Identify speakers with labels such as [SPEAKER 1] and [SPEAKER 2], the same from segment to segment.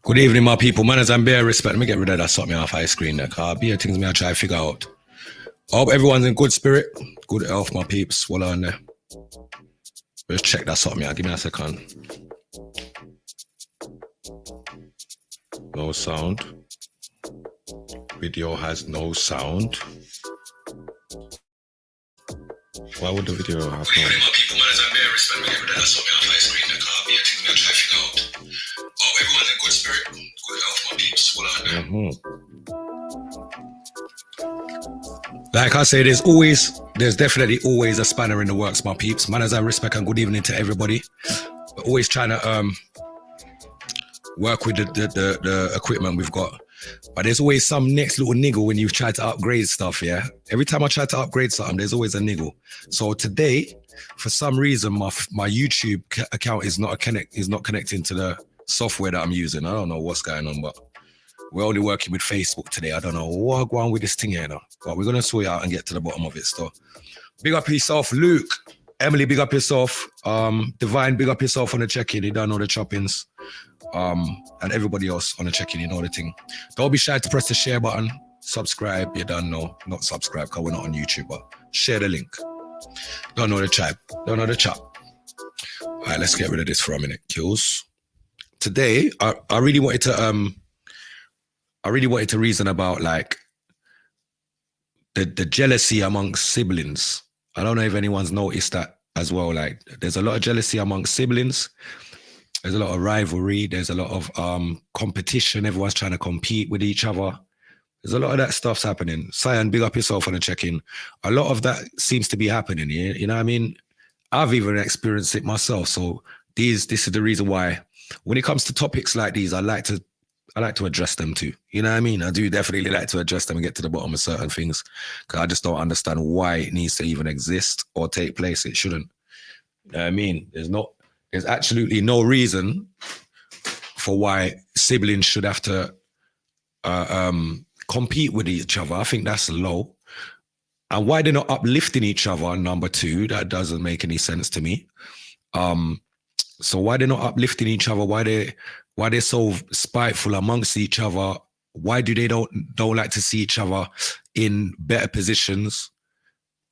[SPEAKER 1] Good evening, my people. Manners and beer respect. Let me get rid of that something off high screen there. Cause beer things me I try to figure out. I hope everyone's in good spirit, good health, my peeps. Well on there. Let's check that something out. Give me a second. No sound. Video has no sound. Why would the video have no sound? My people, manners and beer respect. Let me get rid of that something off high screen there. Cause beer things me I try to figure out. Hope everyone's in good spirit, good health, my peeps. Well on there. Like I say, there's definitely always a spanner in the works, my peeps. Manners and respect and good evening to everybody. We're always trying to work with the equipment we've got. But there's always some next little niggle when you've tried to upgrade stuff, yeah? Every time I try to upgrade something, there's always a niggle. So today, for some reason, my YouTube account is not connecting to the software that I'm using. I don't know what's going on, but we're only working with Facebook today. I don't know what's going on with this thing here now. But we're going to sort it out and get to the bottom of it. So big up yourself, Luke. Emily, big up yourself. Divine, big up yourself on the check-in. You don't know the choppings. And everybody else on the check-in, you know the thing. Don't be shy to press the share button. Subscribe. You don't know. Not subscribe because we're not on YouTube, but share the link. Don't know the tribe. Don't know the chop. All right, let's get rid of this for a minute. Kills. Today, I really wanted to reason about like the jealousy amongst siblings. I don't know if anyone's noticed that as well. Like there's a lot of jealousy amongst siblings. There's a lot of rivalry. There's a lot of competition. Everyone's trying to compete with each other. There's a lot of that stuff's happening. Cyan, big up yourself on the check-in. A lot of that seems to be happening here. You know what I mean? I've even experienced it myself. So this is the reason why when it comes to topics like these, I like to address them too. You know what I mean? I do definitely like to address them and get to the bottom of certain things because I just don't understand why it needs to even exist or take place. It shouldn't. You know what I mean? There's absolutely no reason for why siblings should have to compete with each other. I think that's low. And why they're not uplifting each other, number two, that doesn't make any sense to me. So why they're not uplifting each other? Why they're so spiteful amongst each other? Why do they don't like to see each other in better positions?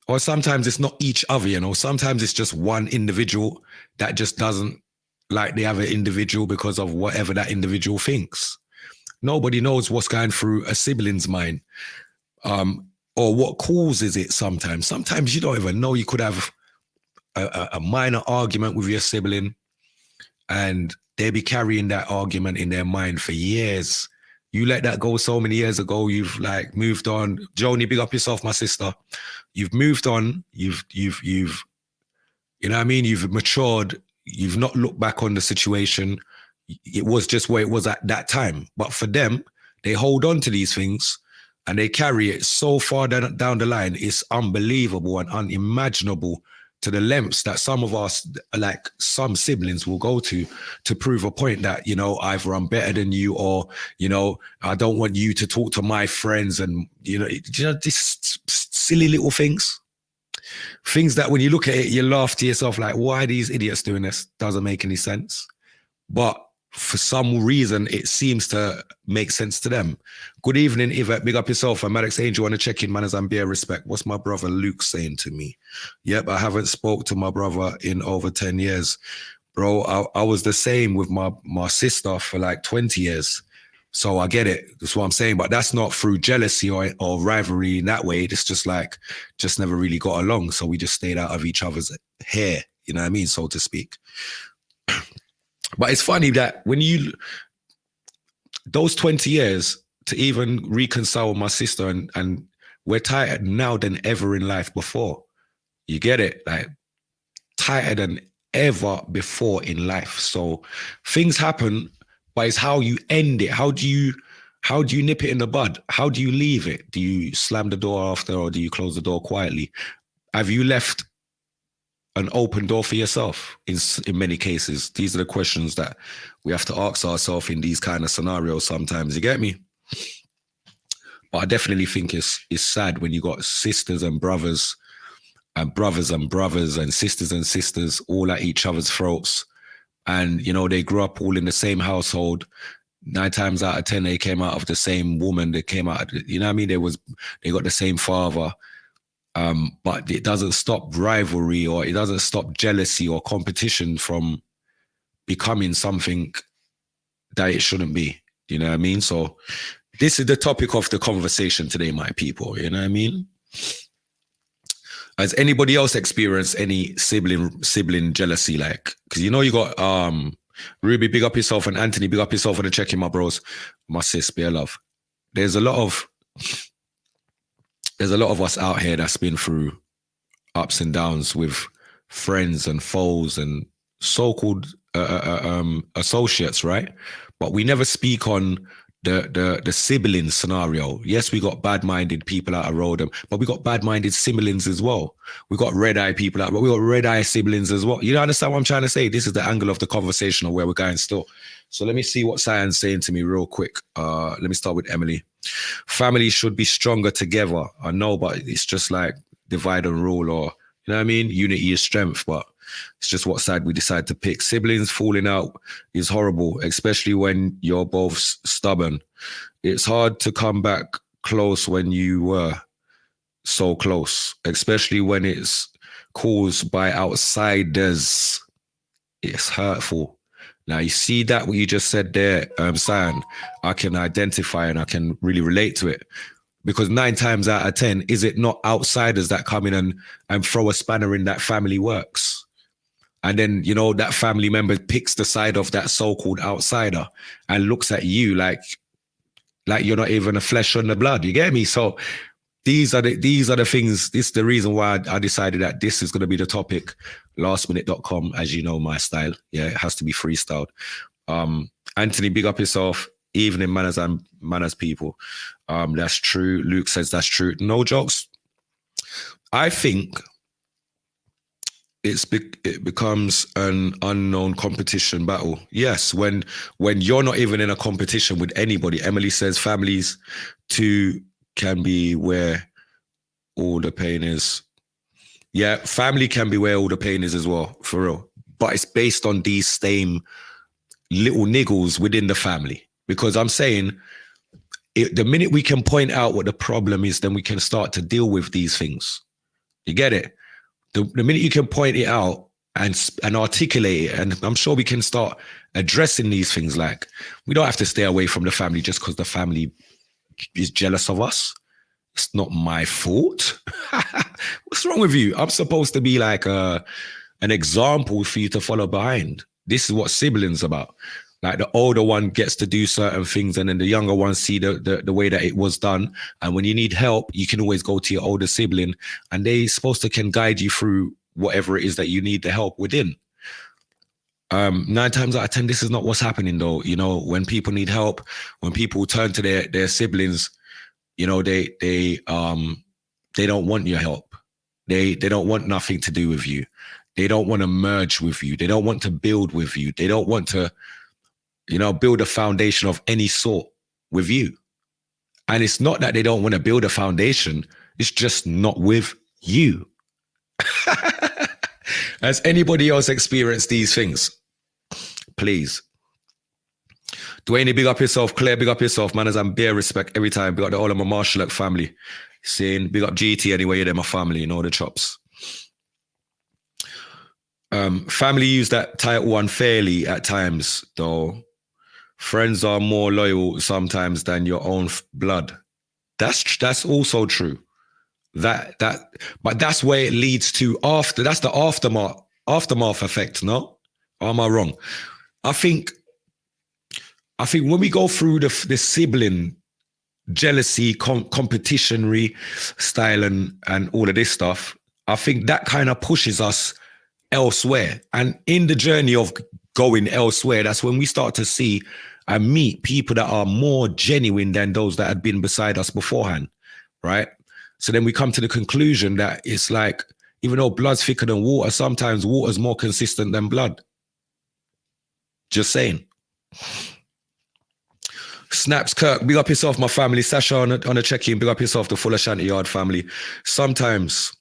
[SPEAKER 1] Or sometimes it's not each other, you know. Sometimes it's just one individual that just doesn't like the other individual because of whatever that individual thinks. Nobody knows what's going through a sibling's mind, or what causes it sometimes. Sometimes you don't even know. You could have a minor argument with your sibling and they be carrying that argument in their mind for years. You let that go so many years ago. You've like moved on. Joni, big up yourself, my sister. You've moved on. You've you know what I mean? You've matured. You've not looked back on the situation. It was just where it was at that time. But for them, they hold on to these things and they carry it so far down the line. It's unbelievable and unimaginable to the lengths that some of us, like some siblings, will go to prove a point that, you know, either I'm better than you or, you know, I don't want you to talk to my friends and, you know, these silly little things. Things that when you look at it, you laugh to yourself like, why are these idiots doing this? Doesn't make any sense. But for some reason, it seems to make sense to them. Good evening, Yvette. Big up yourself. I'm Maddox Angel on the check-in, manners and beer respect. What's my brother Luke saying to me? Yep, I haven't spoke to my brother in over 10 years. Bro, I was the same with my sister for like 20 years. So I get it. That's what I'm saying. But that's not through jealousy or rivalry in that way. It's just like, just never really got along. So we just stayed out of each other's hair, you know what I mean, so to speak. But it's funny that when those 20 years to even reconcile with my sister and we're tighter now than ever in life before. You get it? Like tighter than ever before in life. So things happen, but it's how you end it. How do you nip it in the bud? How do you leave it? Do you slam the door after or do you close the door quietly? Have you left an open door for yourself in many cases? These are the questions that we have to ask ourselves in these kind of scenarios sometimes, you get me? But I definitely think it's sad when you got sisters and brothers and brothers and brothers and sisters all at each other's throats. And, you know, they grew up all in the same household. 9 times out of 10 they came out of the same woman. They came out, you know what I mean? They got the same father. But it doesn't stop rivalry, or it doesn't stop jealousy or competition from becoming something that it shouldn't be. You know what I mean? So this is the topic of the conversation today, my people. You know what I mean? Has anybody else experienced any sibling jealousy? Like, because you know you got Ruby, big up yourself, and Anthony, big up yourself for the check-in, my bros. My sis, bear love. There's a lot of us out here that's been through ups and downs with friends and foes and so-called associates, right? But we never speak on the sibling scenario. Yes, we got bad-minded people out of Rodham, but we got bad-minded siblings as well. We got red-eye people out, but we got red-eye siblings as well. You understand what I'm trying to say? This is the angle of the conversation of where we're going still. So let me see what Cyan's saying to me real quick. Let me start with Emily. Family should be stronger together. I know, but it's just like divide and rule, or, you know what I mean? Unity is strength, but it's just what side we decide to pick. Siblings falling out is horrible, especially when you're both stubborn. It's hard to come back close when you were so close, especially when it's caused by outsiders. It's hurtful. Now, you see that what you just said there, Cyan, I can identify and I can really relate to it. Because 9 times out of 10, is it not outsiders that come in and throw a spanner in that family works? And then, you know, that family member picks the side of that so-called outsider and looks at you like you're not even a flesh and the blood. You get me? So these are the things. This is the reason why I decided that this is going to be the topic. Lastminute.com, as you know, my style. Yeah, it has to be freestyled. Anthony, big up yourself. Evening manners and manners, people. That's true. Luke says that's true. No jokes. I think it becomes an unknown competition battle. Yes, when you're not even in a competition with anybody. Emily says families too can be where all the pain is. Yeah, family can be where all the pain is as well, for real. But it's based on these same little niggles within the family. Because I'm saying, the minute we can point out what the problem is, then we can start to deal with these things. You get it? The minute you can point it out and articulate it, and I'm sure we can start addressing these things. Like, we don't have to stay away from the family just because the family is jealous of us. It's not my fault. What's wrong with you? I'm supposed to be like an example for you to follow behind. This is what siblings about. Like, the older one gets to do certain things, and then the younger ones see the way that it was done. And when you need help, you can always go to your older sibling, and they supposed to can guide you through whatever it is that you need the help within. 9 times out of 10, this is not what's happening though. You know, when people need help, when people turn to their siblings, you know, they don't want your help. They don't want nothing to do with you. They don't want to merge with you. They don't want to build with you. They don't want to, you know, build a foundation of any sort with you. And it's not that they don't want to build a foundation. It's just not with you. Has anybody else experienced these things? Please. Dwayne, big up yourself. Claire, big up yourself. Man, as I'm bare respect every time. Big up the whole of my martial family. Saying big up GT anyway, they're my family, you know the chops. Family use that title unfairly at times, though. Friends are more loyal sometimes than your own blood. That's also true. But that's where it leads to after. That's the aftermath effect. No, or am I wrong? I think when we go through the sibling jealousy, competitionary style, and all of this stuff, I think that kind of pushes us elsewhere. And in the journey of going elsewhere, that's when we start to see and meet people that are more genuine than those that had been beside us beforehand, right? So then we come to the conclusion that it's like, even though blood's thicker than water, sometimes water's more consistent than blood. Just saying. Snaps Kirk, big up yourself, my family. Sasha on a check-in, big up yourself, the full Ashanti Yard family. Sometimes,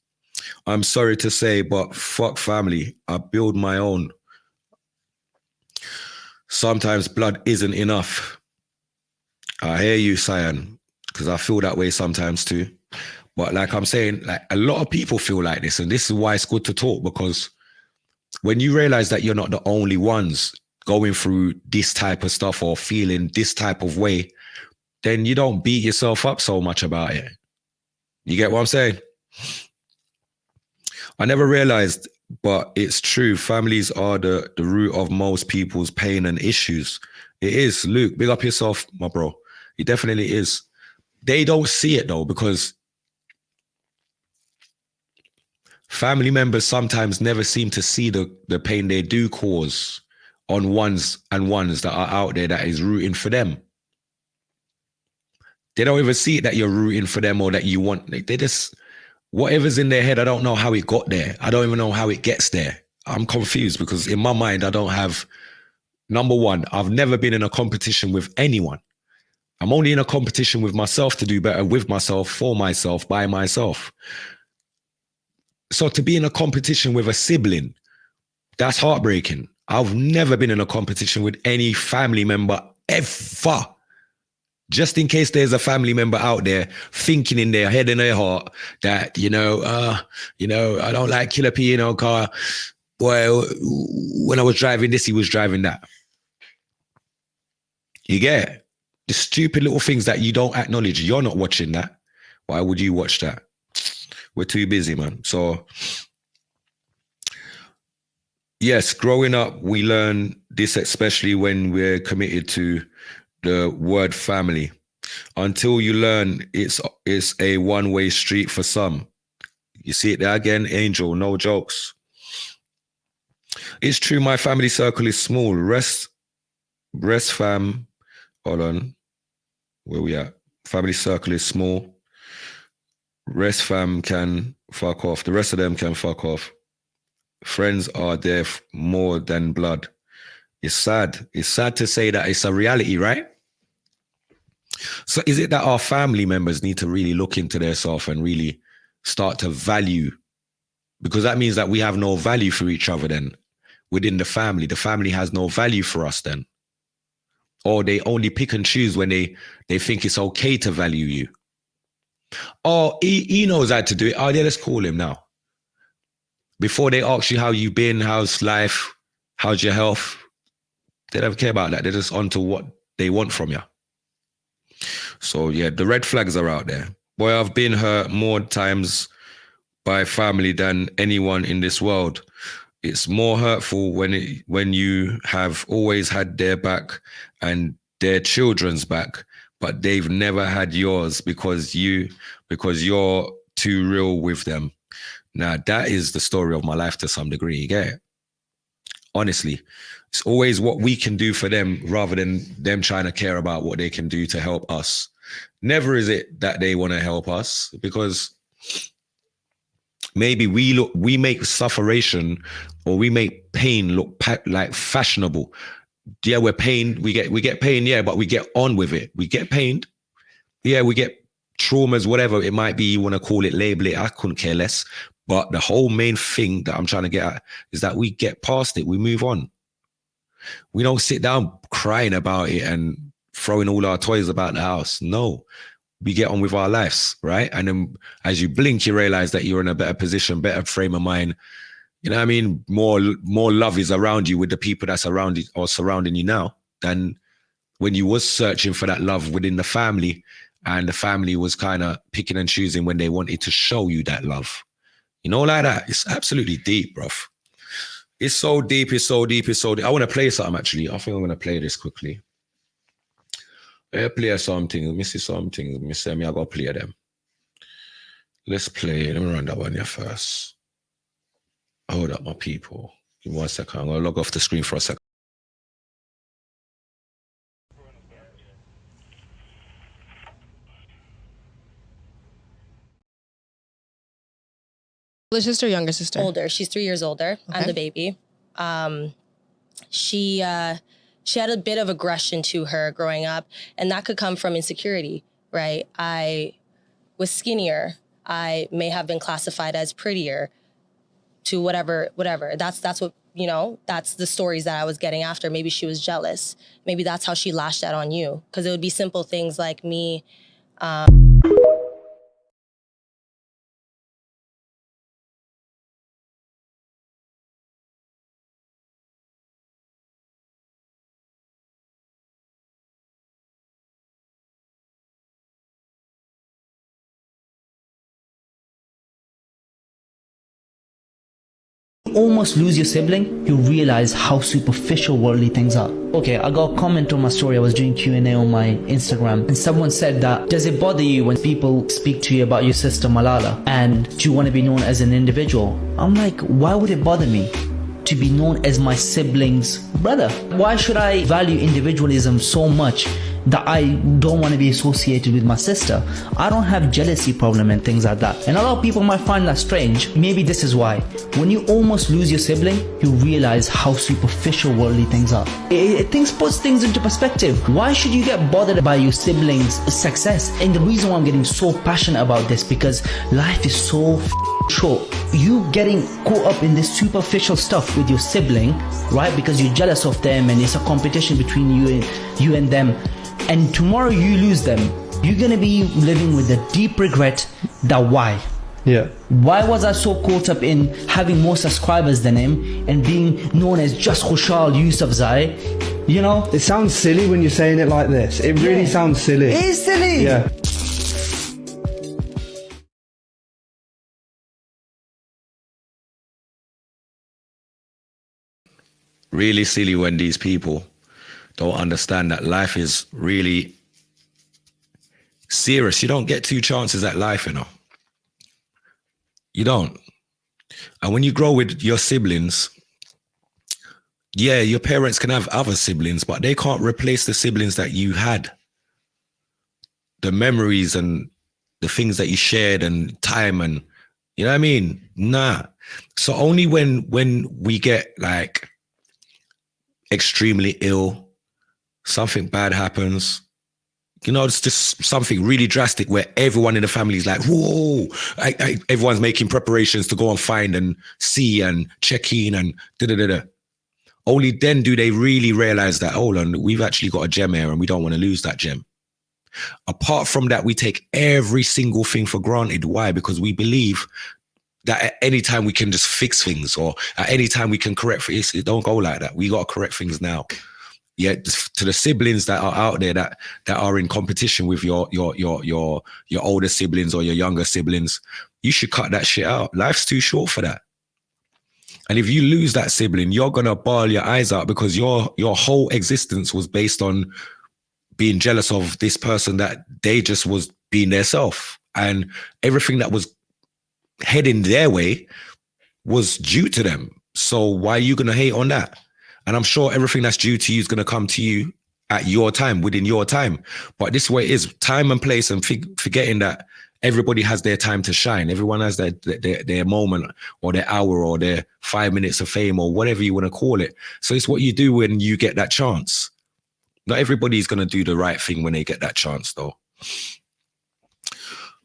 [SPEAKER 1] I'm sorry to say, but fuck family. I build my own. Sometimes blood isn't enough. I hear you, Cyan, because I feel that way sometimes too. But like I'm saying, like a lot of people feel like this, and this is why it's good to talk, because when you realize that you're not the only ones going through this type of stuff or feeling this type of way, then you don't beat yourself up so much about it. You get what I'm saying? I never realized, but it's true. Families are the root of most people's pain and issues. It is. Luke, big up yourself, my bro. It definitely is. They don't see it though, because family members sometimes never seem to see the pain they do cause on ones that are out there that is rooting for them. They don't even see it that you're rooting for them or that you want. Like, they just, whatever's in their head, I don't know how it got there. I don't even know how it gets there. I'm confused because in my mind, I don't have, number one, I've never been in a competition with anyone. I'm only in a competition with myself to do better with myself, for myself, by myself. So to be in a competition with a sibling, that's heartbreaking. I've never been in a competition with any family member ever. Just in case there's a family member out there thinking in their head and their heart that, I don't like Killer P, car. Boy, when I was driving this, he was driving that. You get it? The stupid little things that you don't acknowledge. You're not watching that. Why would you watch that? We're too busy, man. So, yes, growing up, we learn this, especially when we're committed to the word family. Until you learn it's a one-way street for some. You see it there again, Angel, no jokes. It's true, my family circle is small. Rest fam, hold on, where we at? Family circle is small. Rest fam can fuck off. The rest of them can fuck off. Friends are there more than blood. It's sad. It's sad to say that it's a reality, right? So is it that our family members need to really look into themselves and really start to value? Because that means that we have no value for each other then within the family. The family has no value for us then. Or they only pick and choose when they think it's okay to value you. Oh, he knows how to do it. Oh, yeah, let's call him now. Before they ask you how you been, how's life, how's your health, they don't care about that. They're just on to what they want from you. So yeah, the red flags are out there. Boy, I've been hurt more times by family than anyone in this world. It's more hurtful when you have always had their back and their children's back, but they've never had yours because you're too real with them. Now that is the story of my life to some degree. You get it? Honestly, it's always what we can do for them rather than them trying to care about what they can do to help us. Never is it that they want to help us, because maybe we make sufferation or we make pain look like fashionable. Yeah, we get pain, yeah, but we get on with it. We get pained, yeah, we get traumas, whatever it might be, you want to call it, label it, I couldn't care less. But the whole main thing that I'm trying to get at is that we get past it, we move on. We don't sit down crying about it and throwing all our toys about the house. No, we get on with our lives, right? And then as you blink, you realize that you're in a better position, better frame of mind. You know what I mean? More love is around you with the people that surrounding you now than when you was searching for that love within the family, and the family was kind of picking and choosing when they wanted to show you that love. You know, like that. It's absolutely deep, bruv. It's so deep. It's so deep. It's so deep. I want to play something, actually. I think I'm going to play this quickly. Play something. Let me see something. Let me say, I got to play them. Let's play. Let me run that one here first. Hold up, my people. Give me 1 second. I'm going to log off the screen for a second.
[SPEAKER 2] Older sister, younger sister?
[SPEAKER 3] Older. She's 3 years older. Okay. I'm the baby. She had a bit of aggression to her growing up, and that could come from insecurity, right? I was skinnier. I may have been classified as prettier to whatever. That's what you know, that's the stories that I was getting after. Maybe she was jealous. Maybe that's how she lashed out on you. Because it would be simple things like me.
[SPEAKER 2] Almost lose your sibling, you realize how superficial worldly things are. Okay, I got a comment on my story. I was doing Q&A on my Instagram, and someone said that, does it bother you when people speak to you about your sister Malala, and do you want to be known as an individual? I'm like, why would it bother me to be known as my sibling's brother? Why should I value individualism so much that I don't want to be associated with my sister? I don't have jealousy problem and things like that. And a lot of people might find that strange. Maybe this is why. When you almost lose your sibling, you realize how superficial worldly things are. It puts things into perspective. Why should you get bothered by your sibling's success? And the reason why I'm getting so passionate about this, because life is so short. You getting caught up in this superficial stuff with your sibling, right? Because you're jealous of them and it's a competition between you and them. And tomorrow you lose them, you're gonna be living with a deep regret that why?
[SPEAKER 4] Yeah.
[SPEAKER 2] Why was I so caught up in having more subscribers than him and being known as just Khushal Yousafzai? You know?
[SPEAKER 4] It sounds silly when you're saying it like this. It really sounds silly.
[SPEAKER 2] It is silly!
[SPEAKER 4] Yeah.
[SPEAKER 1] Really silly when these people don't understand that life is really serious. You don't get two chances at life, you know. You don't. And when you grow with your siblings, yeah, your parents can have other siblings, but they can't replace the siblings that you had. The memories and the things that you shared and time and, you know what I mean? Nah. So only when we get like extremely ill, something bad happens, you know, it's just something really drastic where everyone in the family is like, whoa, everyone's making preparations to go and find and see and check in and da-da-da-da. Only then do they really realize that, hold on, we've actually got a gem here and we don't want to lose that gem. Apart from that, we take every single thing for granted. Why? Because we believe that at any time we can just fix things, or at any time we can correct things. It don't go like that. We got to correct things now. Yeah, to the siblings that are out there that are in competition with your older siblings or your younger siblings, you should cut that shit out. Life's too short for that. And if you lose that sibling, you're gonna bawl your eyes out because your whole existence was based on being jealous of this person that they just was being their self, and everything that was heading their way was due to them. So why are you gonna hate on that? And I'm sure everything that's due to you is going to come to you at your time, within your time. But this way is time and place, and forgetting that everybody has their time to shine. Everyone has their moment or their hour or their 5 minutes of fame or whatever you want to call it. So it's what you do when you get that chance. Not everybody's going to do the right thing when they get that chance, though.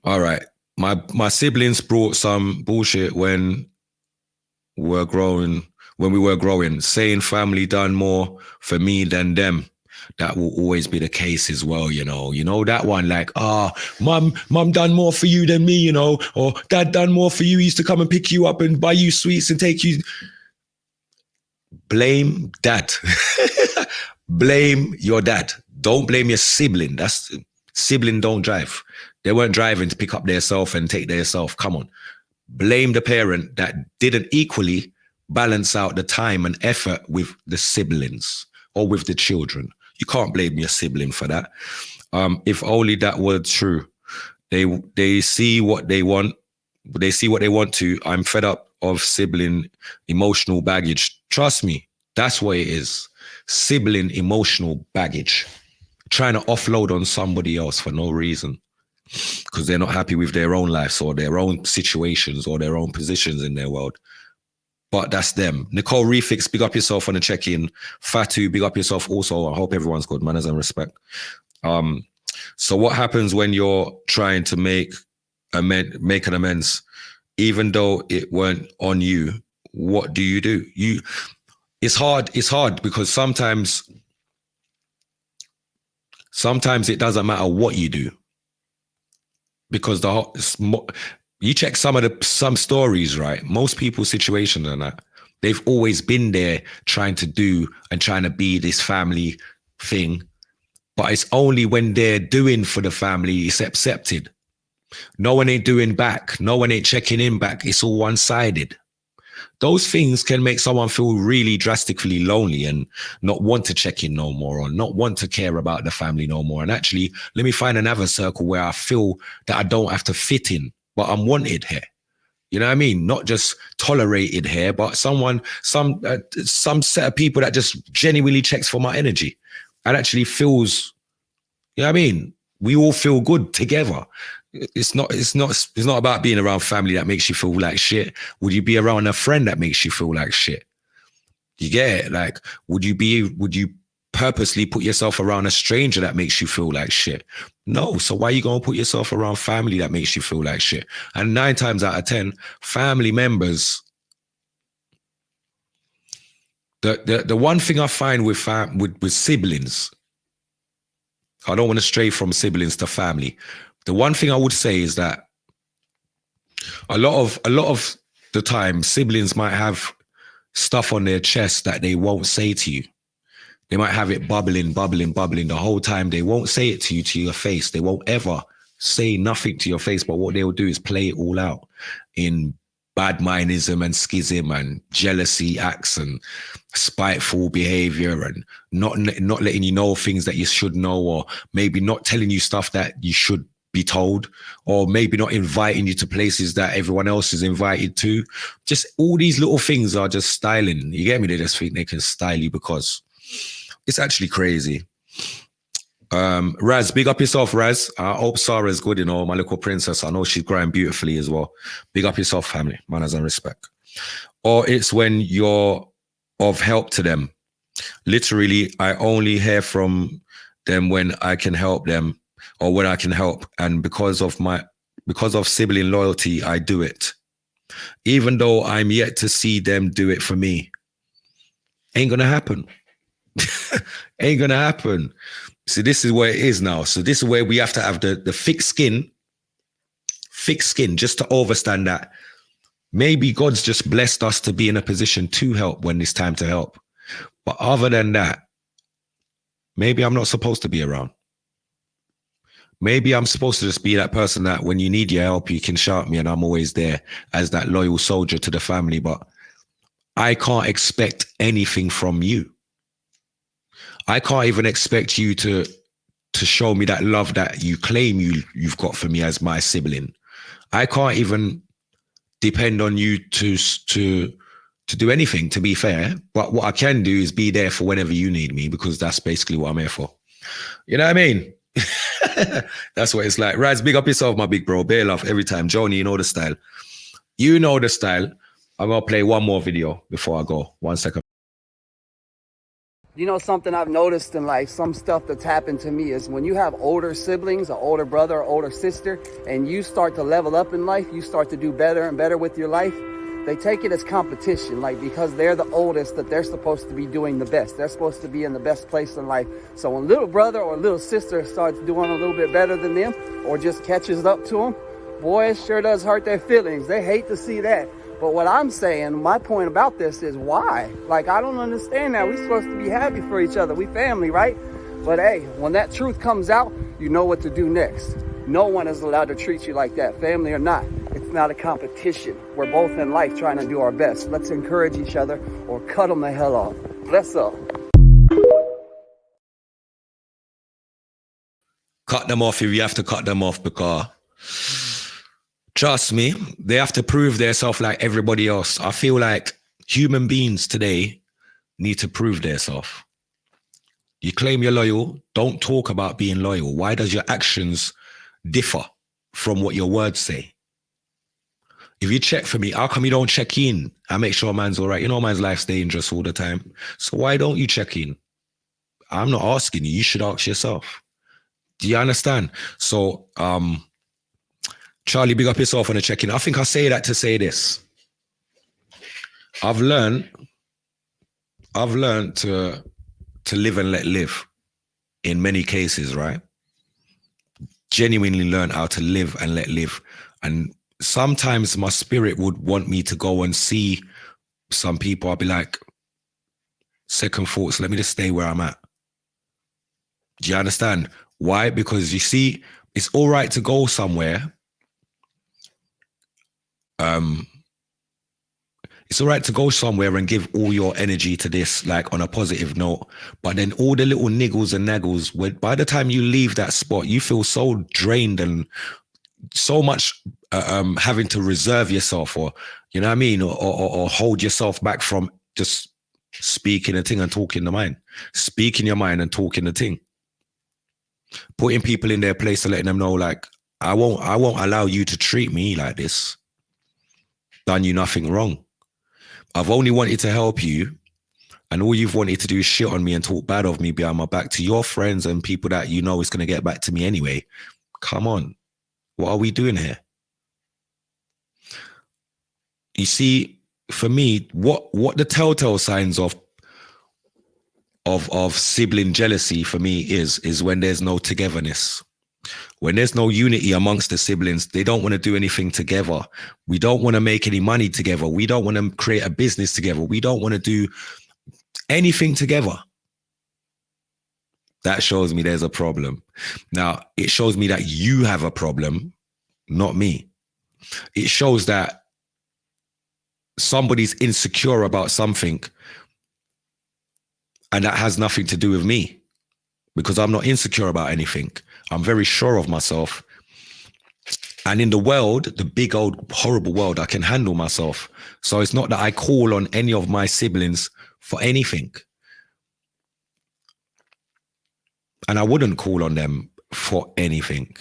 [SPEAKER 1] All right. My siblings brought some bullshit when we were growing, saying family done more for me than them. That will always be the case as well, you know. You know that one, like, mum done more for you than me, you know, or dad done more for you. He used to come and pick you up and buy you sweets and take you. Blame dad. Blame your dad. Don't blame your sibling. That's sibling don't drive. They weren't driving to pick up their self and take their self. Come on. Blame the parent that didn't equally balance out the time and effort with the siblings or with the children. You can't blame your sibling for that. If only that were true. They see what they want. They see what they want to. I'm fed up of sibling emotional baggage. Trust me, that's what it is. Sibling emotional baggage. Trying to offload on somebody else for no reason, because they're not happy with their own lives or their own situations or their own positions in their world. But that's them. Nicole Refix, big up yourself on the check-in. Fatu, big up yourself also. I hope everyone's good. Manners and respect. So what happens when you're trying to make an amends, even though it weren't on you? What do? it's hard because sometimes it doesn't matter what you do, because you check some stories, right? Most people's situations and that, they've always been there trying to do and trying to be this family thing, but it's only when they're doing for the family it's accepted. No one ain't doing back. No one ain't checking in back. It's all one-sided. Those things can make someone feel really drastically lonely and not want to check in no more, or not want to care about the family no more. And actually, let me find another circle where I feel that I don't have to fit in, but I'm wanted here. You know what I mean? Not just tolerated here, but some set of people that just genuinely checks for my energy and actually feels, you know what I mean? We all feel good together. It's not about being around family that makes you feel like shit. Would you be around a friend that makes you feel like shit? You get it? Like, would you purposely put yourself around a stranger that makes you feel like shit? No. So why are you going to put yourself around family that makes you feel like shit? And 9 times out of 10, family members, the one thing I find with siblings, I don't want to stray from siblings to family. The one thing I would say is that a lot of the time, siblings might have stuff on their chest that they won't say to you. They might have it bubbling the whole time. They won't say it to you, to your face. They won't ever say nothing to your face, but what they'll do is play it all out in badmindism and schism and jealousy acts and spiteful behavior and not letting you know things that you should know, or maybe not telling you stuff that you should be told, or maybe not inviting you to places that everyone else is invited to. Just all these little things are just styling. You get me? They just think they can style you because it's actually crazy. Raz, big up yourself, Raz. I hope Sarah's good, my little princess. I know she's growing beautifully as well. Big up yourself, family, manners and respect. Or it's when you're of help to them. Literally, I only hear from them when I can help them, or when I can help. And because of sibling loyalty, I do it. Even though I'm yet to see them do it for me. Ain't gonna happen. Ain't gonna happen. So this is where it is now. So this is where we have to have the thick skin just to overstand that maybe God's just blessed us to be in a position to help when it's time to help. But other than that, maybe I'm not supposed to be around. Maybe I'm supposed to just be that person that when you need your help, you can shout me and I'm always there as that loyal soldier to the family. But I can't expect anything from you. I can't even expect you to show me that love that you claim you've got for me as my sibling. I can't even depend on you to do anything, to be fair. But what I can do is be there for whenever you need me, because that's basically what I'm here for. You know what I mean? That's what it's like. Rise, big up yourself, my big bro. Bear love every time. Joni, you know the style. You know the style. I'm going to play one more video before I go. 1 second.
[SPEAKER 5] You know, something I've noticed in life, some stuff that's happened to me is when you have older siblings, an older brother, or older sister, and you start to level up in life, you start to do better and better with your life, they take it as competition, like because they're the oldest, that they're supposed to be doing the best. They're supposed to be in the best place in life. So when little brother or little sister starts doing a little bit better than them, or just catches up to them, boy, it sure does hurt their feelings. They hate to see that. But what I'm saying, my point about this is why? Like, I don't understand that. We're supposed to be happy for each other. We family, right? But hey, when that truth comes out, you know what to do next. No one is allowed to treat you like that, family or not. It's not a competition. We're both in life trying to do our best. Let's encourage each other or cut them the hell off. Bless up.
[SPEAKER 1] Cut them off if you have to cut them off, because trust me, they have to prove themselves like everybody else. I feel like human beings today need to prove themselves. You claim you're loyal, don't talk about being loyal. Why does your actions differ from what your words say? If you check for me, how come you don't check in? I make sure man's all right. You know, man's life's dangerous all the time. So why don't you check in? I'm not asking you. You should ask yourself. Do you understand? So, Charlie, big up yourself on the check-in. I think I say that to say this. I've learned I've learned to live and let live in many cases, right? Genuinely learn how to live and let live. And sometimes my spirit would want me to go and see some people. I'll be like, second thoughts, let me just stay where I'm at. Do you understand? Why? Because you see, it's all right to go somewhere. It's all right to go somewhere and give all your energy to this, like on a positive note. But then all the little niggles and naggles, by the time you leave that spot, you feel so drained and so much having to reserve yourself, or you know what I mean, or hold yourself back from just speaking a thing and talking the mind, speaking your mind and talking the thing, putting people in their place and letting them know, like, I won't allow you to treat me like this. Done you nothing wrong. I've only wanted to help you, and all you've wanted to do is shit on me and talk bad of me behind my back to your friends and people that you know is going to get back to me anyway. Come on. What are we doing here? You see, for me, what the telltale signs of sibling jealousy for me is when there's no togetherness. When there's no unity amongst the siblings, they don't want to do anything together. We don't want to make any money together. We don't want to create a business together. We don't want to do anything together. That shows me there's a problem. Now, it shows me that you have a problem, not me. It shows that somebody's insecure about something, and that has nothing to do with me, because I'm not insecure about anything. I'm very sure of myself. And in the world, the big old horrible world, I can handle myself. So it's not that I call on any of my siblings for anything. And I wouldn't call on them for anything.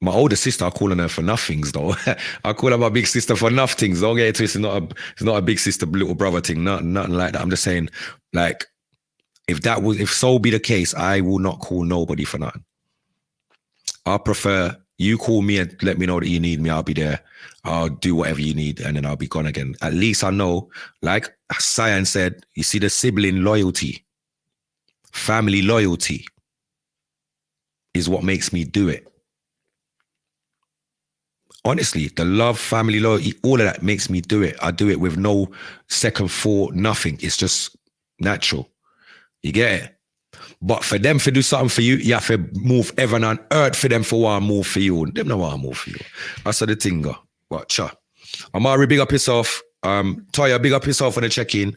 [SPEAKER 1] My older sister, I call on her for nothings though. I call on my big sister for nothings. Don't get it twisted. It's not a big sister, little brother thing. Nothing like that. I'm just saying, like, if so be the case, I will not call nobody for nothing. I prefer you call me and let me know that you need me. I'll be there. I'll do whatever you need, and then I'll be gone again. At least I know, like Cyan said, you see the sibling loyalty, family loyalty is what makes me do it. Honestly, the love, family loyalty, all of that makes me do it. I do it with no second thought, nothing. It's just natural. You get it? But for them to do something for you, you have to move heaven and earth for them for what I move for you. Them no want to move for you. That's how the thing go. But sure. Amari, big up yourself. Toya, big up yourself on the check-in.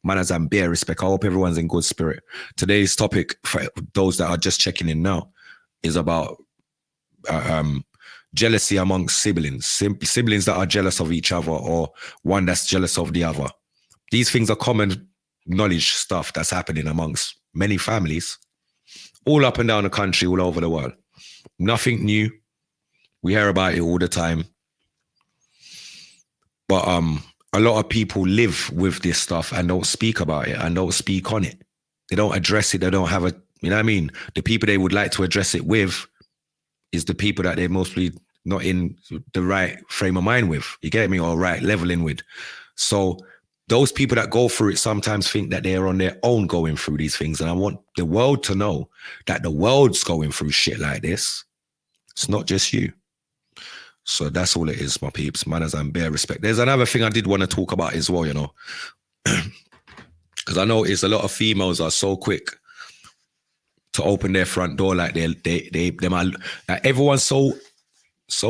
[SPEAKER 1] Manners and bare respect. I hope everyone's in good spirit. Today's topic, for those that are just checking in now, is about jealousy amongst siblings. Siblings that are jealous of each other, or one that's jealous of the other. These things are common knowledge stuff that's happening amongst many families, all up and down the country, all over the world. Nothing new. We hear about it all the time. But a lot of people live with this stuff and don't speak about it and don't speak on it. They don't address it. They don't have you know what I mean? The people they would like to address it with is the people that they're mostly not in the right frame of mind with. You get me? Or right leveling with. So those people that go through it sometimes think that they're on their own going through these things. And I want the world to know that the world's going through shit like this. It's not just you. So that's all it is, my peeps. Manners and bare respect. There's another thing I did want to talk about as well, you know. Because I notice a lot of females are so quick to open their front door, like like everyone's so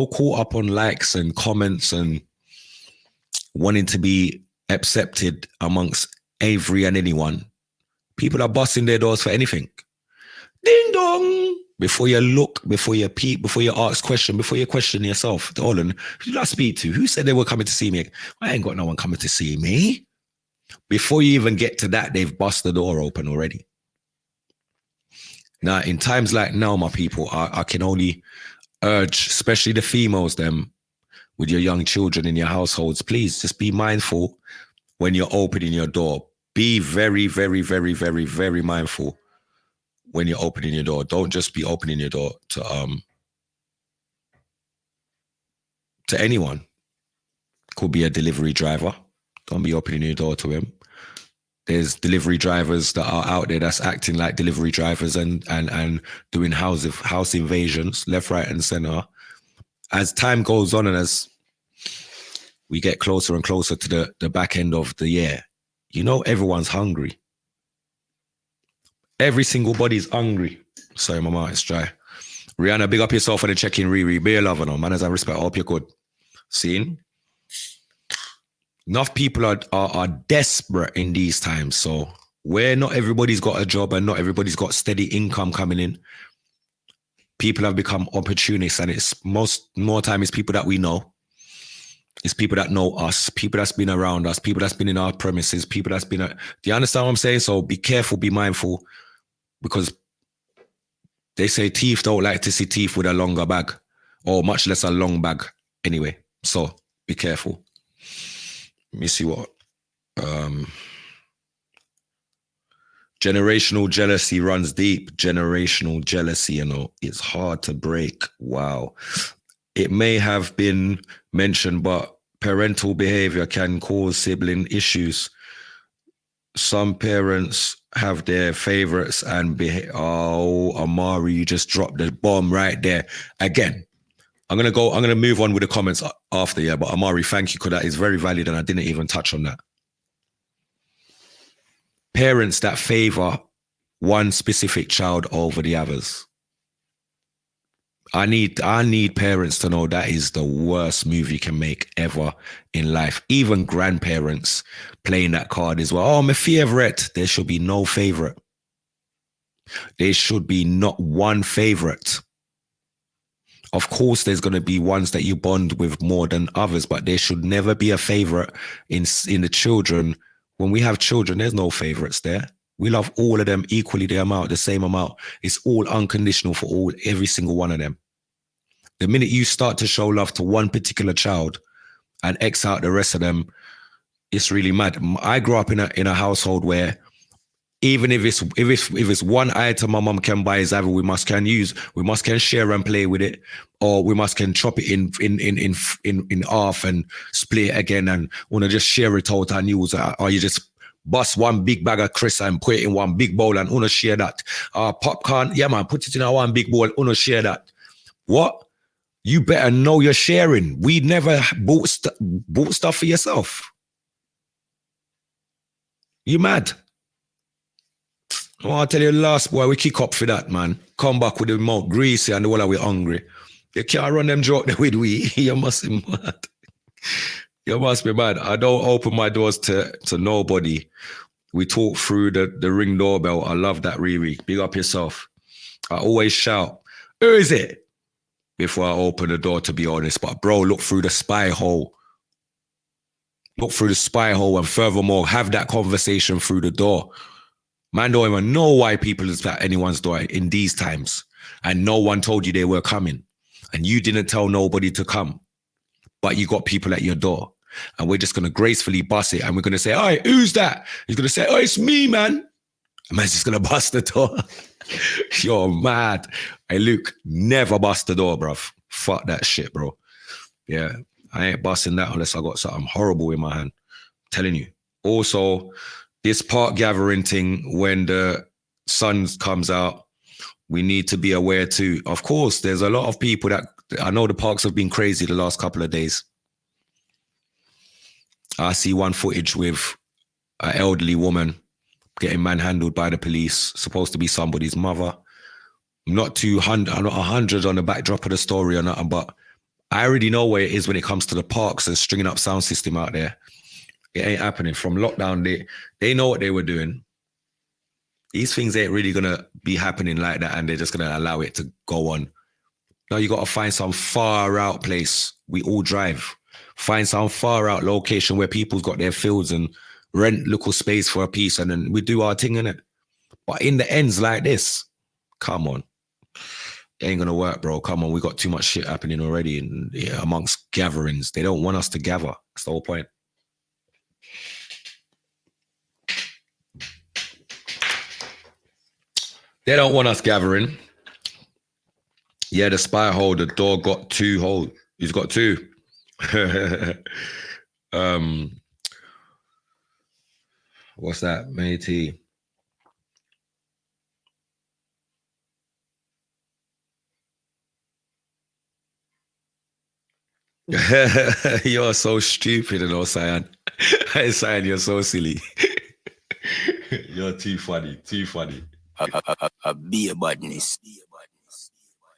[SPEAKER 1] caught up on likes and comments and wanting to be accepted amongst every and anyone. People are busting their doors for anything. Ding dong. Before you look, before you peep, before you ask question, before you question yourself, Dolan, who did I speak to? Who said they were coming to see me? I ain't got no one coming to see me. Before you even get to that, they've bust the door open already. Now, in times like now, my people, I can only urge, especially the females, them with your young children in your households, please just be mindful when you're opening your door. Be very, very, very, very, very mindful when you're opening your door. Don't just be opening your door to anyone. Could be a delivery driver. Don't be opening your door to him. There's delivery drivers that are out there that's acting like delivery drivers and doing house invasions left, right, and center. As time goes on and as we get closer and closer to the back end of the year, you know, everyone's hungry. Every single body's hungry. Sorry, my mouth is dry. Rihanna, big up yourself for the check-in, Riri. Be a lover, no man. As I respect, I hope you're good. Seeing? Enough people are desperate in these times. So where not everybody's got a job and not everybody's got steady income coming in, people have become opportunists, and it's more time it's people that we know. It's people that know us, people that's been around us, people that's been in our premises, people that's been... do you understand what I'm saying? So be careful, be mindful, because they say thief don't like to see thief with a longer bag, or much less a long bag anyway. So be careful. Let me see what... generational jealousy runs deep. Generational jealousy, you know, it's hard to break. Wow. It may have been mentioned, but parental behavior can cause sibling issues. Some parents have their favorites and oh, Amari, you just dropped the bomb right there. Again, I'm going to move on with the comments after, yeah, but Amari, thank you, because that is very valid and I didn't even touch on that. Parents that favor one specific child over the others. I need parents to know that is the worst move you can make ever in life. Even grandparents playing that card as well. Oh, my favorite. There should be no favorite. There should be not one favorite. Of course, there's going to be ones that you bond with more than others, but there should never be a favorite in the children. When we have children, there's no favorites there. We love all of them equally, the same amount. It's all unconditional for every single one of them. The minute you start to show love to one particular child and X out the rest of them, it's really mad. I grew up in a household where even if it's one item my mom can buy is either we must can share and play with it, or we must can chop it in half and split it again and wanna just share it out and use, or you just bust one big bag of crisps and put it in one big bowl and wanna share that. Popcorn, yeah man, put it in one big bowl, wanna share that. What? You better know you're sharing. We never bought stuff for yourself. You mad? Oh, I'll tell you last, boy, we kick up for that, man. Come back with the mouth greasy and the whole we hungry. You can't run them joke with we. You must be mad. You must be mad. I don't open my doors to nobody. We talk through the ring doorbell. I love that, Riri. Big up yourself. I always shout, who is it? Before I open the door, to be honest. But bro, look through the spy hole. Look through the spy hole, and furthermore, have that conversation through the door. Man don't even know why people is at anyone's door in these times. And no one told you they were coming. And you didn't tell nobody to come. But you got people at your door. And we're just going to gracefully bust it. And we're going to say, all right, who's that? He's going to say, oh, it's me, man. And man's just going to bust the door. You're mad. Hey, Luke, never bust the door, bruv. Fuck that shit, bro. Yeah, I ain't busting that unless I got something horrible in my hand. I'm telling you. Also, this park gathering thing, when the sun comes out, we need to be aware too. Of course, there's a lot of people that, I know the parks have been crazy the last couple of days. I see one footage with an elderly woman getting manhandled by the police, supposed to be somebody's mother. I'm not 100 on the backdrop of the story or nothing, but I already know where it is when it comes to the parks and stringing up sound system out there. It ain't happening. From lockdown, they know what they were doing. These things ain't really going to be happening like that, and they're just going to allow it to go on. Now you got to find some far out place. We all drive. Find some far out location where people's got their fields and rent little space for a piece, and then we do our thing in it. But in the ends like this, come on. It ain't going to work, bro. Come on. We got too much shit happening already amongst gatherings. They don't want us to gather. That's the whole point. They don't want us gathering. Yeah, the spy hole, the door got 2 holes. He's got 2. What's that, matey? You're so stupid, and all, Cyan. Cyan, you're so silly. You're too funny, too funny.
[SPEAKER 6] Be a badness.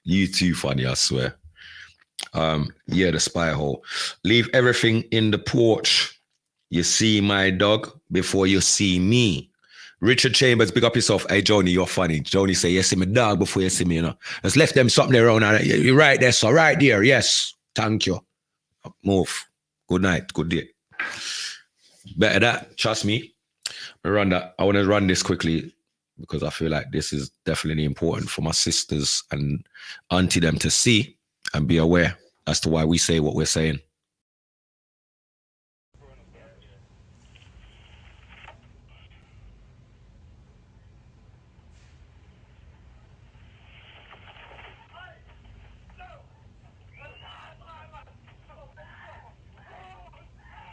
[SPEAKER 1] You too funny, I swear. Yeah, the spy hole. Leave everything in the porch. You see my dog before you see me. Richard Chambers, big up yourself. Hey, Joni, you're funny. Joni say, you see my dog before you see me, you know. Just left them something there around. You're right there, so right there. Yes. Thank you. Move. Good night. Good day. Better that. Trust me. I run that. I want to run this quickly because I feel like this is definitely important for my sisters and auntie them to see and be aware as to why we say what we're saying.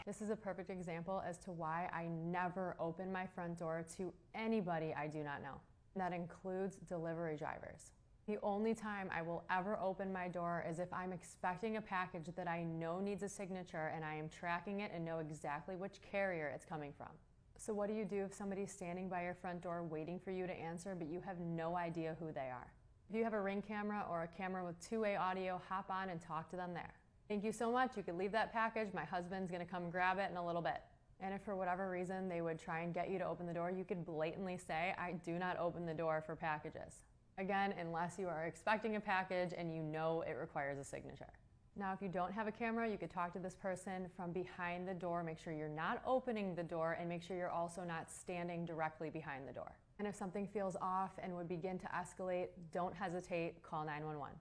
[SPEAKER 7] This is a perfect example as to why I never open my front door to anybody I do not know. That includes delivery drivers. The only time I will ever open my door is if I'm expecting a package that I know needs a signature and I am tracking it and know exactly which carrier it's coming from. So what do you do if somebody's standing by your front door waiting for you to answer, but you have no idea who they are? If you have a Ring camera or a camera with two-way audio, hop on and talk to them there. Thank you so much. You could leave that package. My husband's gonna come grab it in a little bit. And if for whatever reason they would try and get you to open the door, you could blatantly say, I do not open the door for packages. Again, unless you are expecting a package and you know it requires a signature. Now, if you don't have a camera, you could talk to this person from behind the door. Make sure you're not opening the door and make sure you're also not standing directly behind the door. And if something feels off and would begin to escalate, don't hesitate, call 911.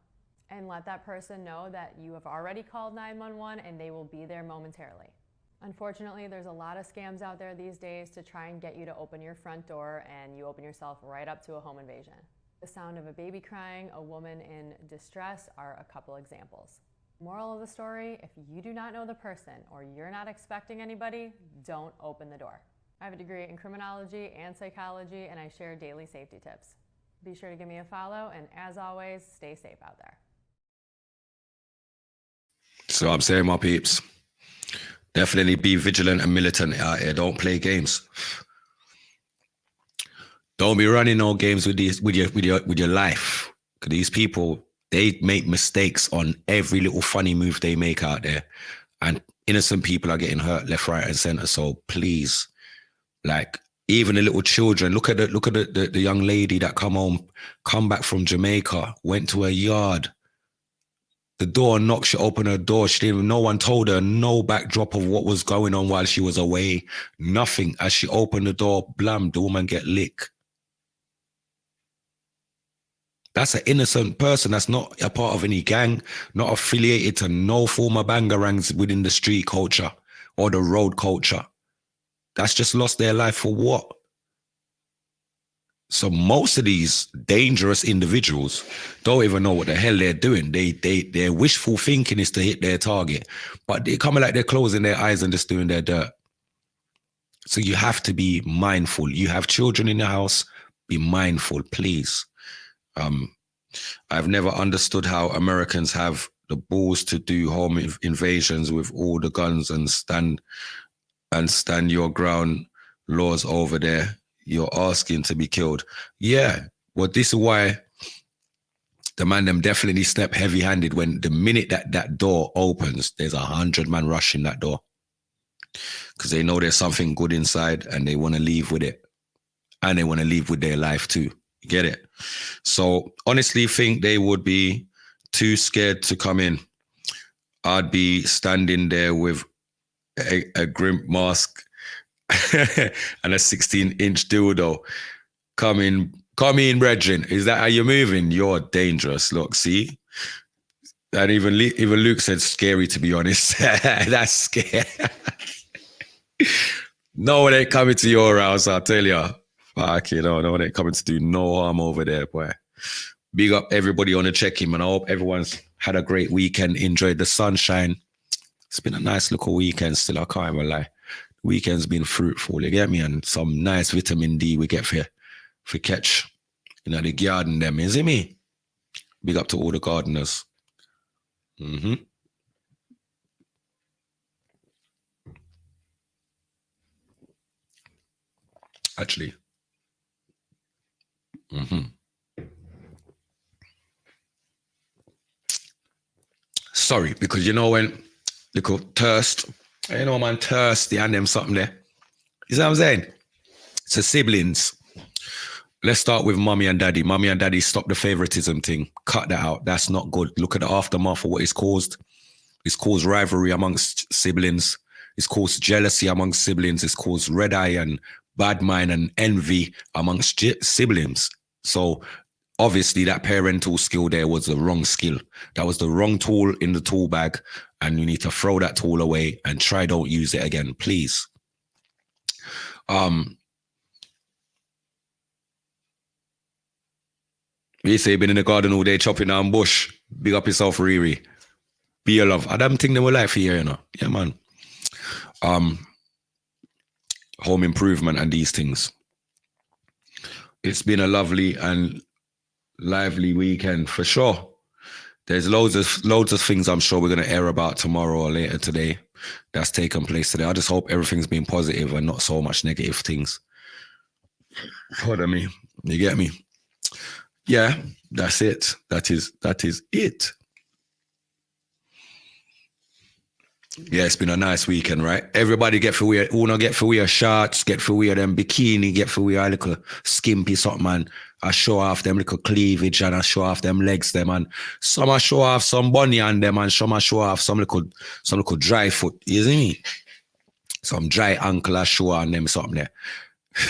[SPEAKER 7] And let that person know that you have already called 911 and they will be there momentarily. Unfortunately, there's a lot of scams out there these days to try and get you to open your front door, and you open yourself right up to a home invasion. The sound of a baby crying, a woman in distress are a couple examples. Moral of the story, if you do not know the person or you're not expecting anybody, don't open the door. I have a degree in criminology and psychology, and I share daily safety tips. Be sure to give me a follow, and as always, stay safe out there.
[SPEAKER 1] So I'm saying, my peeps, definitely be vigilant and militant out here. Don't play games. Don't be running no games with your life. Because these people, they make mistakes on every little funny move they make out there, and innocent people are getting hurt left, right, and center. So please, like, even the little children. Look at the young lady that come back from Jamaica, went to her yard. The door knocked, she opened her door. She didn't even, no one told her, no backdrop of what was going on while she was away. Nothing. As she opened the door, blam, the woman get licked. That's an innocent person. That's not a part of any gang, not affiliated to no form of bangarangs within the street culture or the road culture. That's just lost their life for what? So most of these dangerous individuals don't even know what the hell they're doing. Their wishful thinking is to hit their target, but they come like they're closing their eyes and just doing their dirt. So you have to be mindful. You have children in the house, be mindful, please. I've never understood how Americans have the balls to do home invasions with all the guns and stand your ground laws over there. You're asking to be killed. Yeah, well, this is why the man them definitely step heavy-handed. When the minute that door opens, there's 100 man rushing that door because they know there's something good inside and they want to leave with it, and they want to leave with their life too. You get it? So honestly, think they would be too scared to come in. I'd be standing there with a grimp mask and a 16-inch dildo. Come in, brethren. Is that how you're moving? You're dangerous. Look, see? And even Luke said scary, to be honest. That's scary. No one ain't coming to your house, I'll tell you. Fuck, you know, no one ain't coming to do no harm over there, boy. Big up everybody on the check-in, man. I hope everyone's had a great weekend, enjoyed the sunshine. It's been a nice little weekend still, I can't even lie. Weekend's been fruitful, you get me? And some nice vitamin D we get for catch, you know, the garden them, you see me? Big up to all the gardeners. Actually. Sorry, because you know when little thirst, you know man, thirsty and them something there. You see what I'm saying? So siblings. Let's start with mommy and daddy. Mommy and daddy, stop the favoritism thing. Cut that out. That's not good. Look at the aftermath of what it's caused. It's caused rivalry amongst siblings. It's caused jealousy amongst siblings. It's caused red eye and bad mind and envy amongst siblings. So obviously that parental skill there was the wrong skill. That was the wrong tool in the tool bag, and you need to throw that tool away and try don't use it again, please. You say you've been in the garden all day chopping down bush. Big up yourself, Riri. Be your love. I don't think they were like for you, you know. Yeah, man. Home improvement and these things. It's been a lovely and lively weekend for sure. There's loads of things I'm sure we're going to air about tomorrow or later today that's taken place today. I just hope everything's been positive and not so much negative things. Pardon me. You get me? Yeah, that's it. That is it. Yeah, it's been a nice weekend, right? Everybody get for wear, Uno get for wear shorts, get for wear them bikini, get for wear a little skimpy something, man. I show off them little cleavage and I show off them legs, them, and some I show off some bunny on them, and some I show off some little dry foot. You see me? Some dry ankle I show on them something there.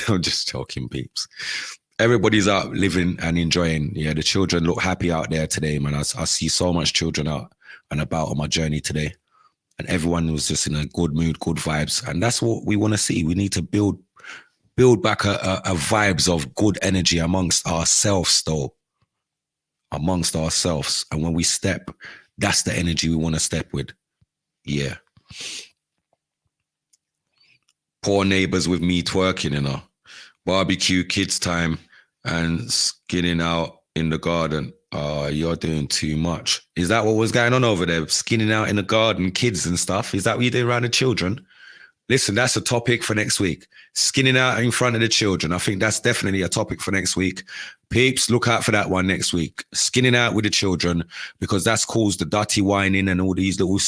[SPEAKER 1] I'm just joking, peeps. Everybody's out living and enjoying. Yeah, the children look happy out there today, man. I see so much children out and about on my journey today. And everyone was just in a good mood, good vibes. And that's what we want to see. We need to build back a vibes of good energy amongst ourselves, though. Amongst ourselves. And when we step, that's the energy we want to step with. Yeah. Poor neighbors with me twerking, you know. Barbecue, kids time, and skinning out in the garden. You're doing too much. Is that what was going on over there? Skinning out in the garden, kids and stuff? Is that what you do around the children? Listen, that's a topic for next week. Skinning out in front of the children. I think that's definitely a topic for next week. Peeps, look out for that one next week. Skinning out with the children, because that's caused the dirty whining and all these little,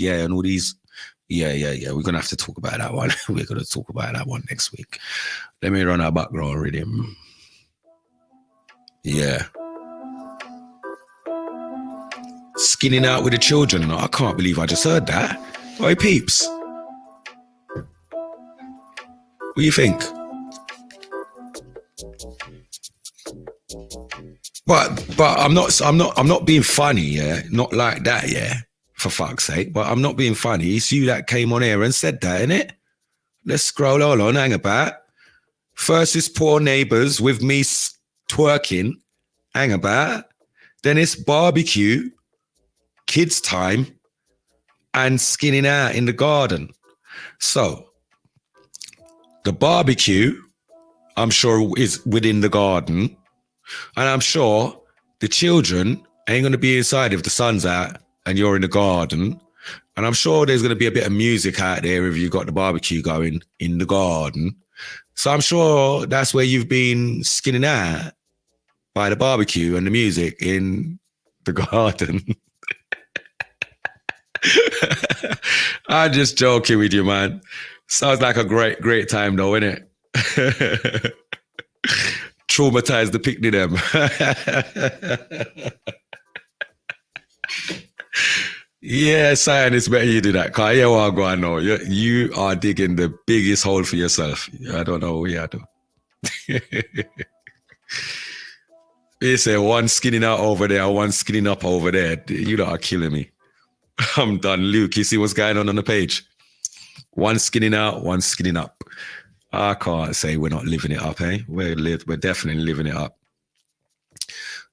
[SPEAKER 1] and all these. Yeah. We're going to have to talk about that one. We're going to talk about that one next week. Let me run our background rhythm. Yeah. Skinning out with the children. I can't believe I just heard that. Oi, peeps. What do you think? But I'm not being funny, yeah? Not like that, yeah? For fuck's sake. But I'm not being funny. It's you that came on here and said that, innit? Let's scroll all on, hang about. First is poor neighbors with me twerking, hang about. Then it's barbecue, kids time, and skinning out in the garden. So, the barbecue, I'm sure, is within the garden. And I'm sure the children ain't going to be inside if the sun's out and you're in the garden. And I'm sure there's going to be a bit of music out there if you've got the barbecue going in the garden. So I'm sure that's where you've been skinning out, by the barbecue and the music in the garden. I'm just joking with you, man. Sounds like a great time though, innit? Traumatized the picnic them. Yeah, Sion, it's better you do that. Cause yeah, what I know. You are digging the biggest hole for yourself. I don't know what you do. You say one skinning out over there, one skinning up over there. You lot are killing me. I'm done. Luke, you see what's going on the page? One skinning out, one skinning up. I can't say we're not living it up, eh? We're definitely living it up.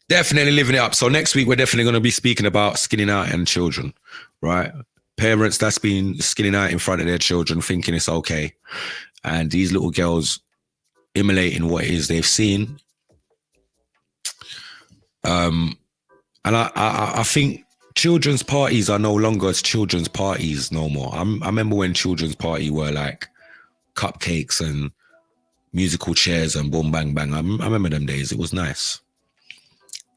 [SPEAKER 1] Definitely living it up. So next week, we're definitely going to be speaking about skinning out and children, right? Parents that's been skinning out in front of their children thinking it's okay. And these little girls emulating what it is they've seen. And I think children's parties are no longer children's parties no more. I remember when children's party were like cupcakes and musical chairs and boom, bang, bang. I remember them days. It was nice.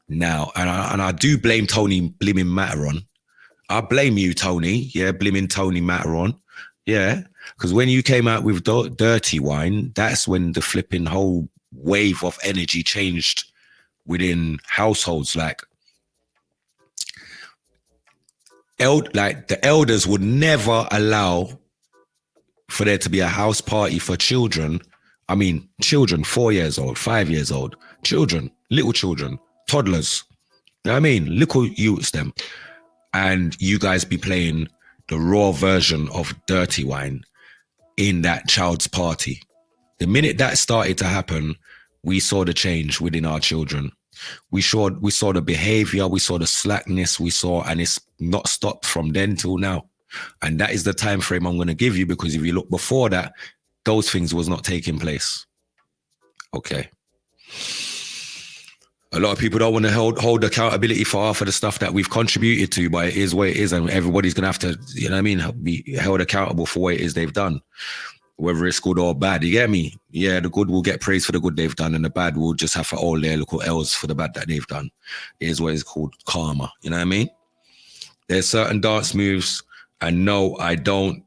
[SPEAKER 1] Now, and I do blame Tony Blimmin Matteron. I blame you, Tony. Yeah, Blimmin Tony Matteron. Yeah, because when you came out with Dirty Wine, that's when the flipping whole wave of energy changed within households. Like the elders would never allow for there to be a house party for children. I mean, children, 4 years old, 5 years old, children, little children, toddlers. You know what I mean? Little youths them. And you guys be playing the raw version of Dirty Wine in that child's party. The minute that started to happen, we saw the change within our children. We saw the behavior, we saw the slackness, and it's not stopped from then till now. And that is the time frame I'm going to give you, because if you look before that, those things was not taking place. Okay. A lot of people don't want to hold accountability for half of the stuff that we've contributed to, but it is what it is, and everybody's going to have to, you know what I mean, be held accountable for what it is they've done, whether it's good or bad. You get me? Yeah, the good will get praised for the good they've done, and the bad will just have to hold their little L's for the bad that they've done. It is what is called karma. You know what I mean? There's certain dance moves, and no, I don't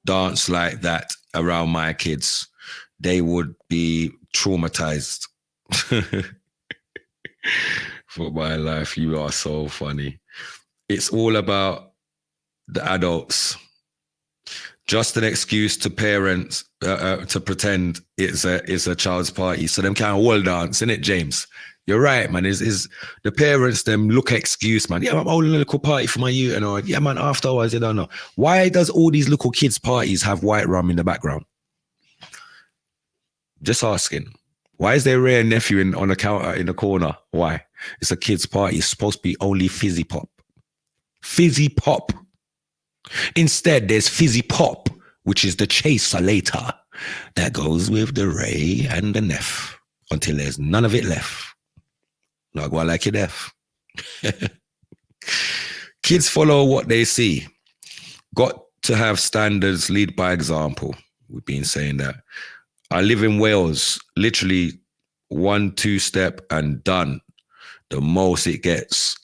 [SPEAKER 1] dance like that around my kids. They would be traumatized. For my life, you are so funny. It's all about the adults. Just an excuse to parents to pretend it's a child's party, so them can't hold dance, innit, James? You're right, man. Is the parents them look excuse, man? Yeah, I'm holding a little party for my youth, and yeah, man. Afterwards, you don't know why does all these little kids' parties have white rum in the background? Just asking. Why is there a rare nephew on the counter in the corner? Why? It's a kid's party. It's supposed to be only fizzy pop. Fizzy pop. Instead, there's fizzy pop, which is the chaser later that goes with the Ray and the Neff until there's none of it left. Not going like it F. Kids follow what they see. Got to have standards, lead by example. We've been saying that. I live in Wales, literally 1-2 step and done. The most it gets.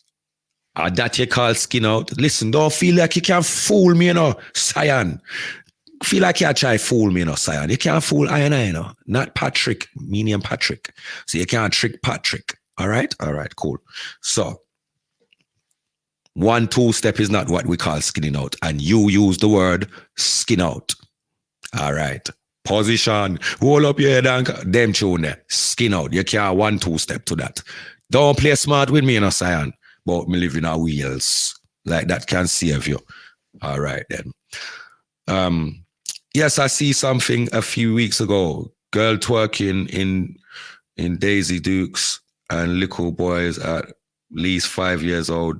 [SPEAKER 1] That you call skin out. Listen, don't feel like you can fool me, you know, Cyan. Feel like you try to fool me, you know, Cyan. You can't fool I, you know. Not Patrick, me name Patrick. So you can't trick Patrick. All right? All right, cool. So 1-2 step is not what we call skinning out. And you use the word skin out. All right. Position, roll up your head and them tune there. Skin out. You can't 1-2 step to that. Don't play smart with me, you know, Cyan. But me living on wheels. Like that can save you. All right then. Yes, I see something a few weeks ago. Girl twerking in Daisy Dukes and little boys at least 5 years old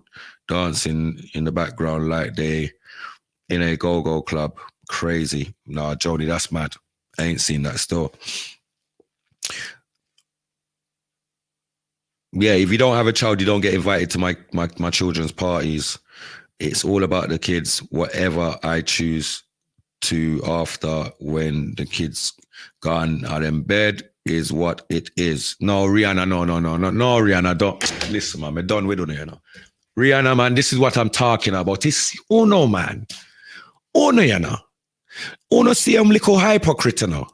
[SPEAKER 1] dancing in the background like they in a go-go club. Crazy. Nah, Jody, that's mad. I ain't seen that still. Yeah, if you don't have a child, you don't get invited to my children's parties. It's all about the kids. Whatever I choose to after when the kids gone out in bed is what it is. No, Rihanna, no, Rihanna, don't. Listen, man, I'm done with it, you know. Rihanna, man, this is what I'm talking about. It's, oh no, man. Oh no, you know. Oh no, see, I'm little hypocrite, you know.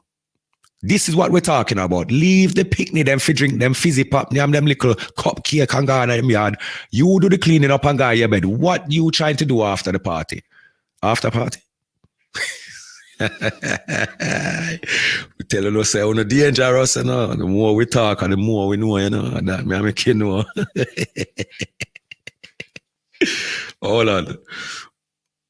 [SPEAKER 1] This is what we're talking about. Leave the picnic, them fi drink them fizzy pop, them little cupcake and go in them yard. You do the cleaning up and go in your bed. What you trying to do after the party? After party? We tell you, say, on the dangerous, you know. The more we talk and the more we know, you know. And that me make you know. Hold on.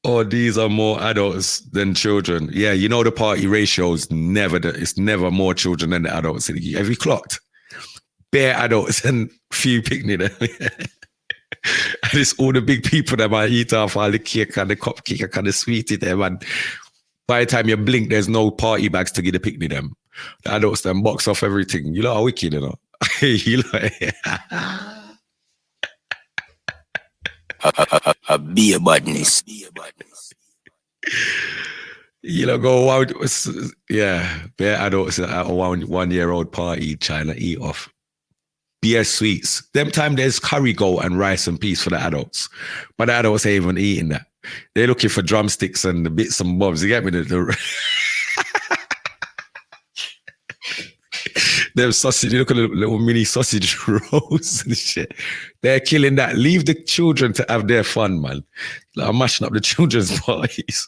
[SPEAKER 1] Oh, these are more adults than children. Yeah, you know the party ratio is it's never more children than the adults. Have you clocked? Bare adults and few picnic. And it's all the big people that might eat off all the cake and the cupcake and the sweetie them. And by the time you blink, there's no party bags to get the picnic them. The adults them box off everything. You lot are wicked, you know. You lot,
[SPEAKER 6] A beer badness.
[SPEAKER 1] you know, go out, yeah, bare adults at a 1 year old party trying to eat off beer sweets. Them time there's curry goat and rice and peas for the adults. But the adults ain't even eating that. They're looking for drumsticks and the bits and bobs. You get me? Them sausage, you look at the little mini sausage rolls and shit. They're killing that. Leave the children to have their fun, man. Like, I'm mashing up the children's parties.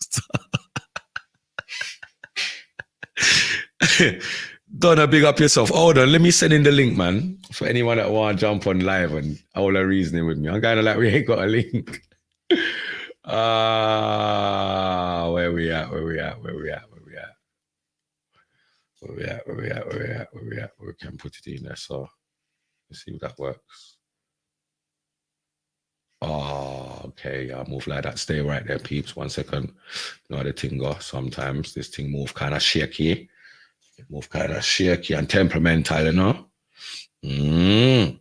[SPEAKER 1] Donna, big up yourself. Hold on, let me send in the link, man. For anyone that want to jump on live and all the reasoning with me. I'm kind of like, we ain't got a link. Where we at? We can put it in there, so let's see if that works. Oh, okay, I'll move like that. Stay right there, peeps. 1 second. You know how the thing go. Sometimes this thing move kind of shaky. It move kind of shaky and temperamental, you know? You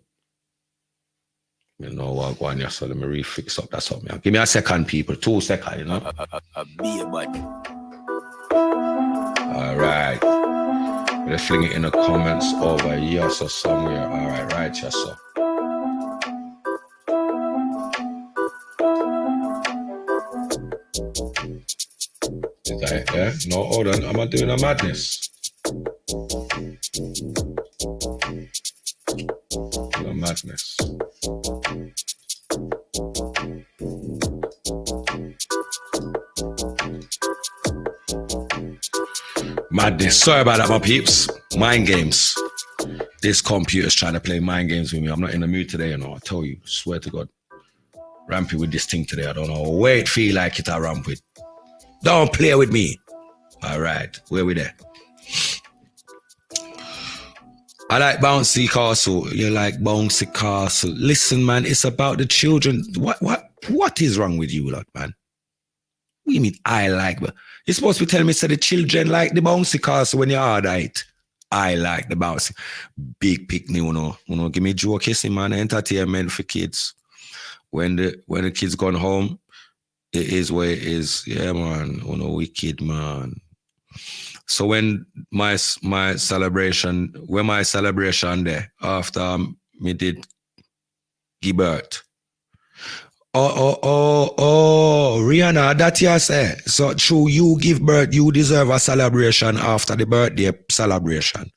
[SPEAKER 1] know what, go on here, so let me refix up that something. Give me a second, people. 2 seconds, you know?
[SPEAKER 6] A beer bad.
[SPEAKER 1] All right. Let's fling it in the comments over here, so somewhere. All right, yes, sir. Is that it there? No, hold on. Am I doing a madness? A madness. Madness. Sorry about that, my peeps. Mind games. This computer's trying to play mind games with me. I'm not in the mood today, you know. I tell you, swear to God. Rampy with this thing today. I don't know. Wait, feel like it I ramp with. Don't play with me. All right, where we there? I like Bouncy Castle. You like Bouncy Castle. Listen, man, it's about the children. What is wrong with you, lot, man? What do you mean I like? You're supposed to be telling me so the children like the Bouncy Castle when you're hard right. I like the Bouncy. Big picnic, you know. Give me joke kissing, man. Entertainment for kids. When the kids gone home, it is where it is. Yeah, man. Wicked, man. So when my celebration there, after me did give birth. Oh, Rihanna, that you say. So true, you give birth, you deserve a celebration after the birthday celebration.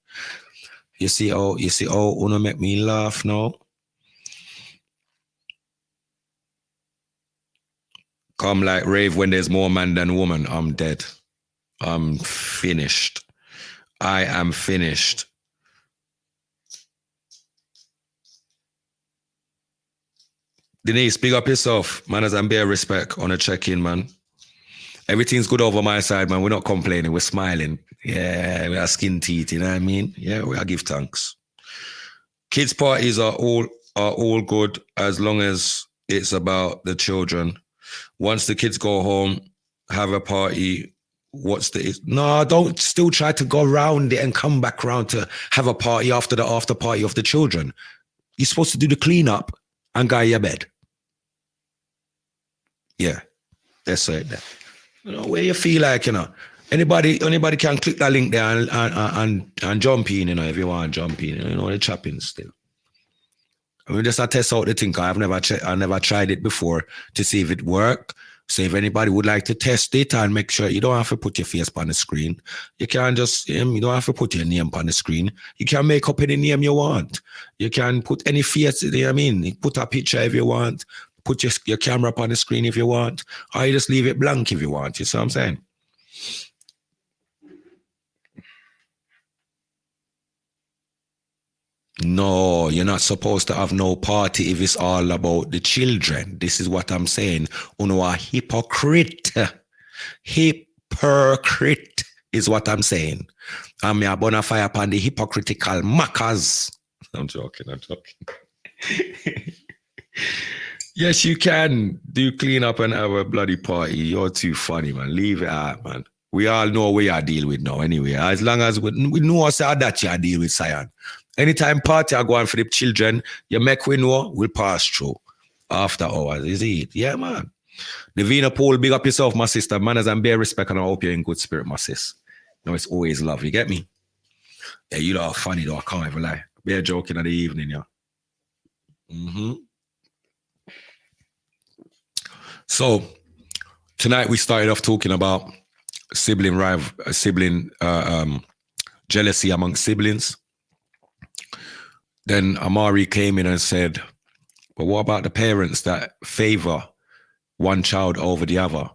[SPEAKER 1] You see how Uno make me laugh now? Come like rave when there's more man than woman. I'm dead. I'm finished. I am finished. Denise, big up yourself. Manners and bare respect on a check-in, man. Everything's good over my side, man. We're not complaining. We're smiling. Yeah, we are skin teeth, you know what I mean? Yeah, we are give thanks. Kids' parties are all good as long as it's about the children. Once the kids go home, have a party. No, don't still try to go around it and come back around to have a party after the after party of the children. You're supposed to do the cleanup and go to your bed. Yeah, that's it. You know, where you feel like, you know, anybody can click that link there and jump in, you know, if you want to jump in, you know, the chopping still. I mean, just to test out the thing. I never tried it before to see if it worked. So if anybody would like to test it and make sure you don't have to put your face on the screen, you can just, you don't have to put your name on the screen. You can make up any name you want. You can put any face, you know what I mean? You put a picture if you want, put your camera up on the screen if you want, or you just leave it blank if you want. You see what I'm saying? No, you're not supposed to have no party if it's all about the children. This is what I'm saying. Uno a hypocrite. Hypocrite is what I'm saying. I'm a bona fire upon the hypocritical mackers. I'm joking. Yes, you can do clean up and have a bloody party. You're too funny, man. Leave it out, man. We all know where you deal with now anyway. As long as we know us that you deal with Sion. Anytime party I go on for the children, you make we know, we'll pass through. After hours, is it? Yeah, man. The Vina Paul, big up yourself, my sister. Manners and bear respect, and I hope you're in good spirit, my sis. No, it's always love. You get me? Yeah, you lot are funny though. I can't even lie. Bear joking in the evening, yeah. So tonight we started off talking about sibling jealousy amongst siblings. Then Amari came in and said, but what about the parents that favor one child over the other?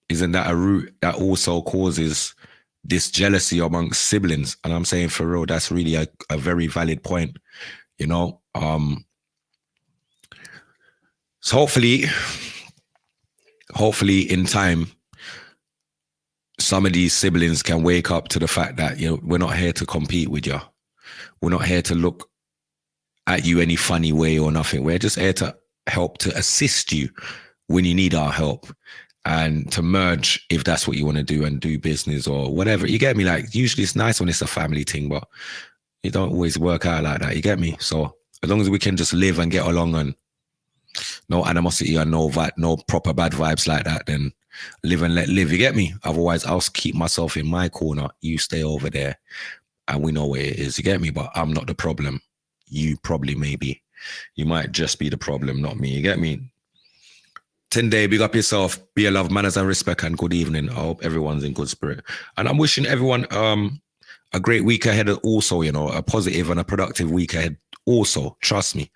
[SPEAKER 1] Isn't that a root that also causes this jealousy amongst siblings? And I'm saying, for real, that's really a very valid point, you know? So hopefully in time, some of these siblings can wake up to the fact that, you know, we're not here to compete with you. We're not here to look at you any funny way or nothing. We're just here to help, to assist you when you need our help, and to merge if that's what you want to do, and do business or whatever. You get me? Like, usually it's nice when it's a family thing, but it don't always work out like that. You get me? So as long as we can just live and get along, and no animosity and no proper bad vibes like that, then live and let live. You get me? Otherwise, I'll keep myself in my corner. You stay over there, and we know where it is. You get me? But I'm not the problem. You probably maybe. You might just be the problem, not me. You get me? 10 day, big up yourself, be a love, manners and respect, and good evening. I hope everyone's in good spirit. And I'm wishing everyone a great week ahead also, you know, a positive and a productive week ahead also. Trust me.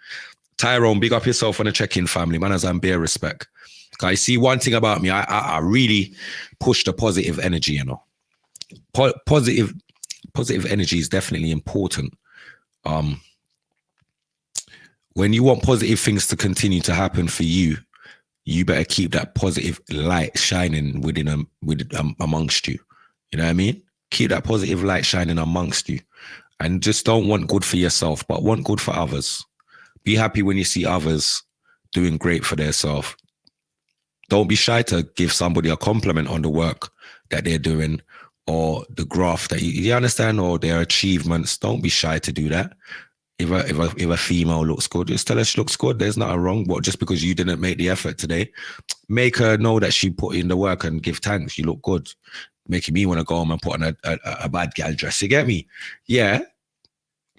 [SPEAKER 1] Tyrone, big up yourself on the check-in, family, manners and bear respect. I see one thing about me, I really push the positive energy, you know. Positive energy is definitely important. When you want positive things to continue to happen for you, you better keep that positive light shining amongst you. You know what I mean? Keep that positive light shining amongst you, and just don't want good for yourself, but want good for others. Be happy when you see others doing great for themselves. Don't be shy to give somebody a compliment on the work that they're doing, or the graph that you understand, or their achievements. Don't be shy to do that. If a female looks good, just tell her she looks good. There's nothing wrong. But just because you didn't make the effort today, make her know that she put in the work and give thanks. You look good. Making me want to go home and put on a bad gal dress. You get me? Yeah.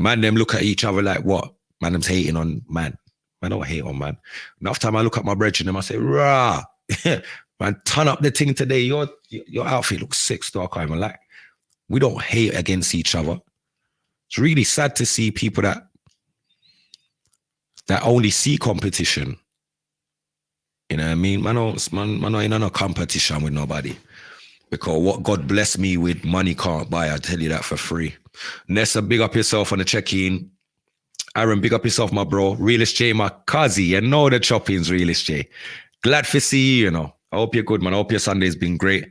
[SPEAKER 1] Man, them look at each other like what? Man, them's hating on man. I don't hate on man. Enough time I look at my brethren and I say, rah, man, turn up the thing today. Your outfit looks sick, still. I can't even lie. We don't hate against each other. It's really sad to see people that only see competition. You know what I mean? Man, not in no competition with nobody. Because what God blessed me with, money can't buy. I tell you that for free. Nessa, big up yourself on the check-in. Aaron, big up yourself, my bro. Realist J, my cousin. You know the choppings, Realist J. Glad to see you, you know. I hope you're good, man. I hope your Sunday's been great.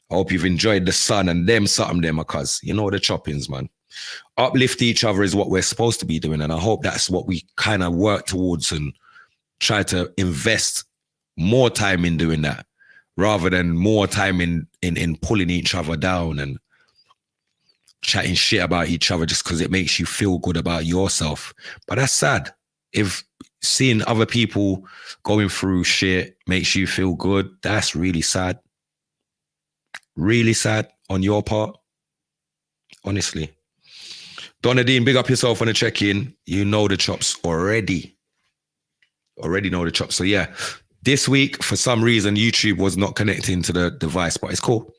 [SPEAKER 1] I hope you've enjoyed the sun and them something there, my cuz. You know the choppings, man. Uplift each other is what we're supposed to be doing. And I hope that's what we kind of work towards and try to invest more time in doing that, rather than more time in pulling each other down and chatting shit about each other just because it makes you feel good about yourself. But that's sad. If seeing other people going through shit makes you feel good, that's really sad. Really sad on your part. Honestly. Donadine, big up yourself on the check-in. You know the chops already. Already know the chops. So yeah, this week, for some reason, YouTube was not connecting to the device, but it's cool.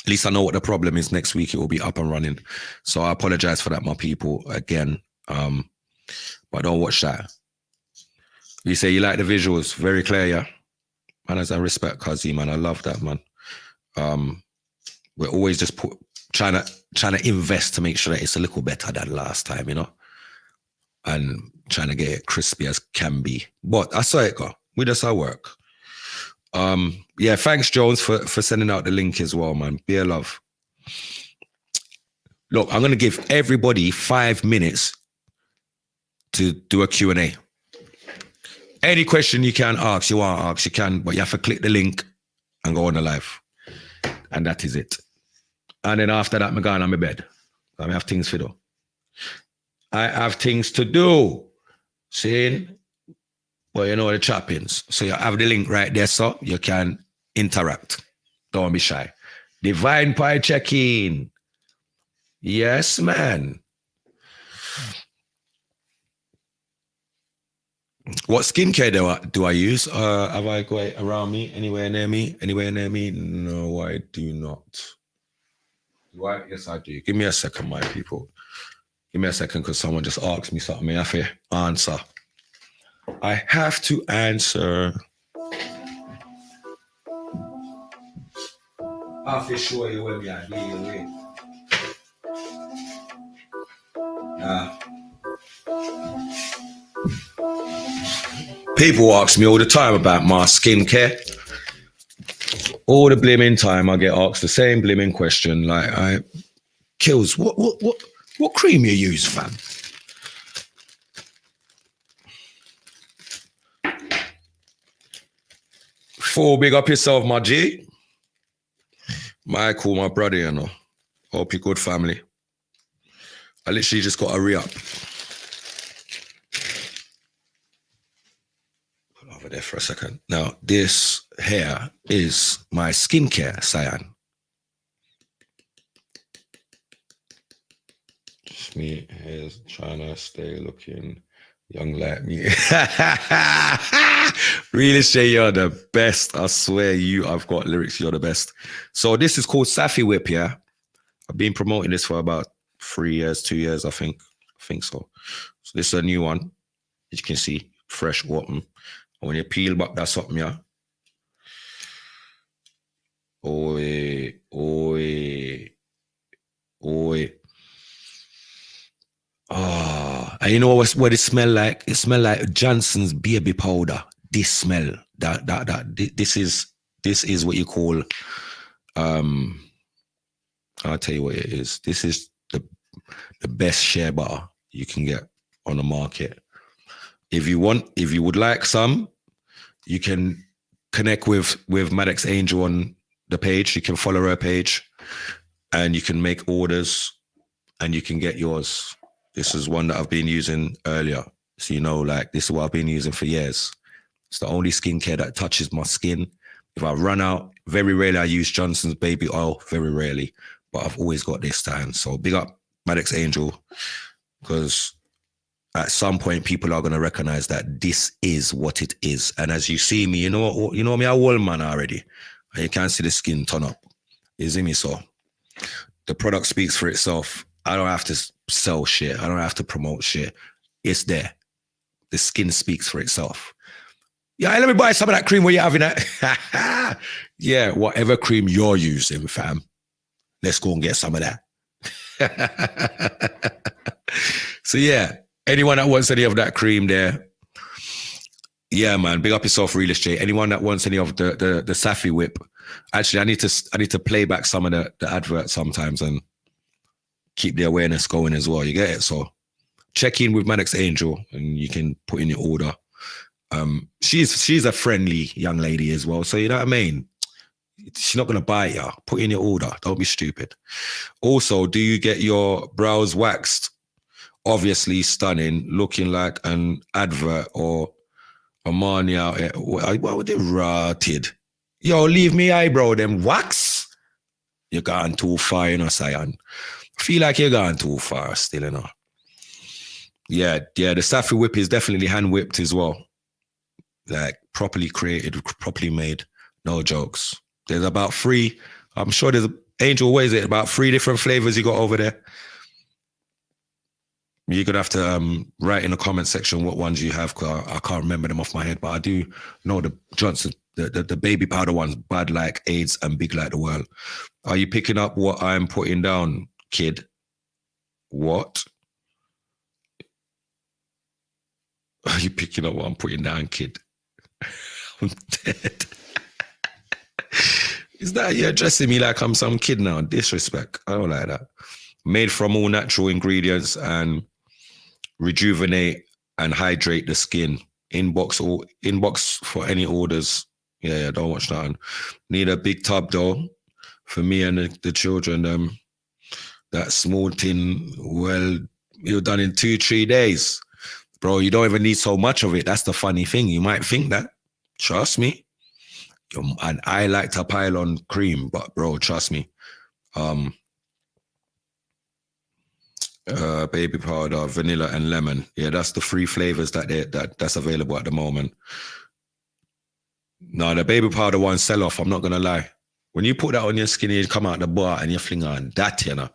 [SPEAKER 1] At least I know what the problem is. Next week, it will be up and running. So I apologize for that, my people, again. But don't watch that. You say you like the visuals. Very clear, yeah? Man, as I respect Kazi, man. I love that, man. We're always just trying to invest to make sure that it's a little better than last time, you know? And trying to get it crispy as can be. But I saw it go. We just our work. Yeah, thanks, Jones, for sending out the link as well, man. Be a love. Look, I'm going to give everybody 5 minutes to do a Q&A. Any question you can ask, you want to ask, you can, but you have to click the link and go on the live. And that is it. And then after that, I'm going on my bed. I have things to do. I have things to do. See? Well, you know the choppings. So you have the link right there, so you can interact. Don't be shy. Divine Pie check-in. Yes, man. What skincare do I use? Have I got it around me? Anywhere near me? Anywhere near me? No, I do not. Do I? Yes, I do. Give me a second, my people. Give me a second, because someone just asked me something. I have to answer. I have to answer. I have to show you where we are dealing with. People ask me all the time about my skincare. All the blimmin' time I get asked the same blimmin' question. Like, Kills, what cream you use, fam? Four, big up yourself, my G. Michael, my brother, you know. Hope you're good, family. I literally just got a re-up. Put over there for a second. Now, this here is my skincare, Cyan. Me is trying to stay looking young like me. Really, Shay, you're the best. I swear I've got lyrics, you're the best. So this is called Safi Whip, yeah? I've been promoting this for about 3 years, 2 years, I think so. So this is a new one. As you can see, fresh water. And when you peel back that something, yeah. Oi. Oh, and you know what it smell like? It smell like Johnson's baby powder. This smell, this is what you call, I'll tell you what it is. This is the best shea butter you can get on the market. If you would like some, you can connect with Maddox Angel on the page. You can follow her page, and you can make orders, and you can get yours. This is one that I've been using earlier. So, you know, like, this is what I've been using for years. It's the only skincare that touches my skin. If I run out, very rarely I use Johnson's baby oil, very rarely, but I've always got this time. So big up Maddox Angel, because at some point people are going to recognize that this is what it is. And as you see me, you know me, a old man already, and you can't see the skin turn up. You see me? So the product speaks for itself. I don't have to sell shit. I don't have to promote shit. It's there. The skin speaks for itself. Yeah, let me buy some of that cream. What you having that? Yeah, whatever cream you're using, fam. Let's go and get some of that. So yeah, anyone that wants any of that cream there, yeah, man, big up yourself, Real Estate. Anyone that wants any of the Safi Whip, actually, I need to play back some of the adverts sometimes and keep the awareness going as well. You get it? So check in with Maddox Angel and you can put in your order. She's a friendly young lady as well. So you know what I mean? She's not going to bite you. Put in your order. Don't be stupid. Also, do you get your brows waxed? Obviously stunning, looking like an advert or a money out here. What would they rotted? Yo, leave me eyebrow them wax. You're gone too far, you know, Cyan. Feel like you're gone too far still, you know. Yeah, the Safi Whip is definitely hand whipped as well. Like, properly created, properly made. No jokes. There's about 3, I'm sure there's Angel, what is it? About 3 different flavors you got over there. You're going to have to write in the comment section what ones you have, because I can't remember them off my head, but I do know the Johnson, the baby powder ones, bad like AIDS and big like the world. Are you picking up what I'm putting down, kid? What? Are you picking up what I'm putting down, kid? I'm dead. Is that you addressing me like I'm some kid now? Disrespect. I don't like that. Made from all natural ingredients and rejuvenate and hydrate the skin. inbox for any orders. Yeah, don't watch that one. Need a big tub though for me and the children. That small tin, well, you're done in 2-3 days. Bro, you don't even need so much of it. That's the funny thing. You might think that. Trust me. And I like to pile on cream, but bro, trust me. Baby powder, vanilla, and lemon. Yeah, that's the 3 flavors that's available at the moment. No, the baby powder one sell off. I'm not gonna lie. When you put that on your skin, you come out the bar and you fling on that, you know.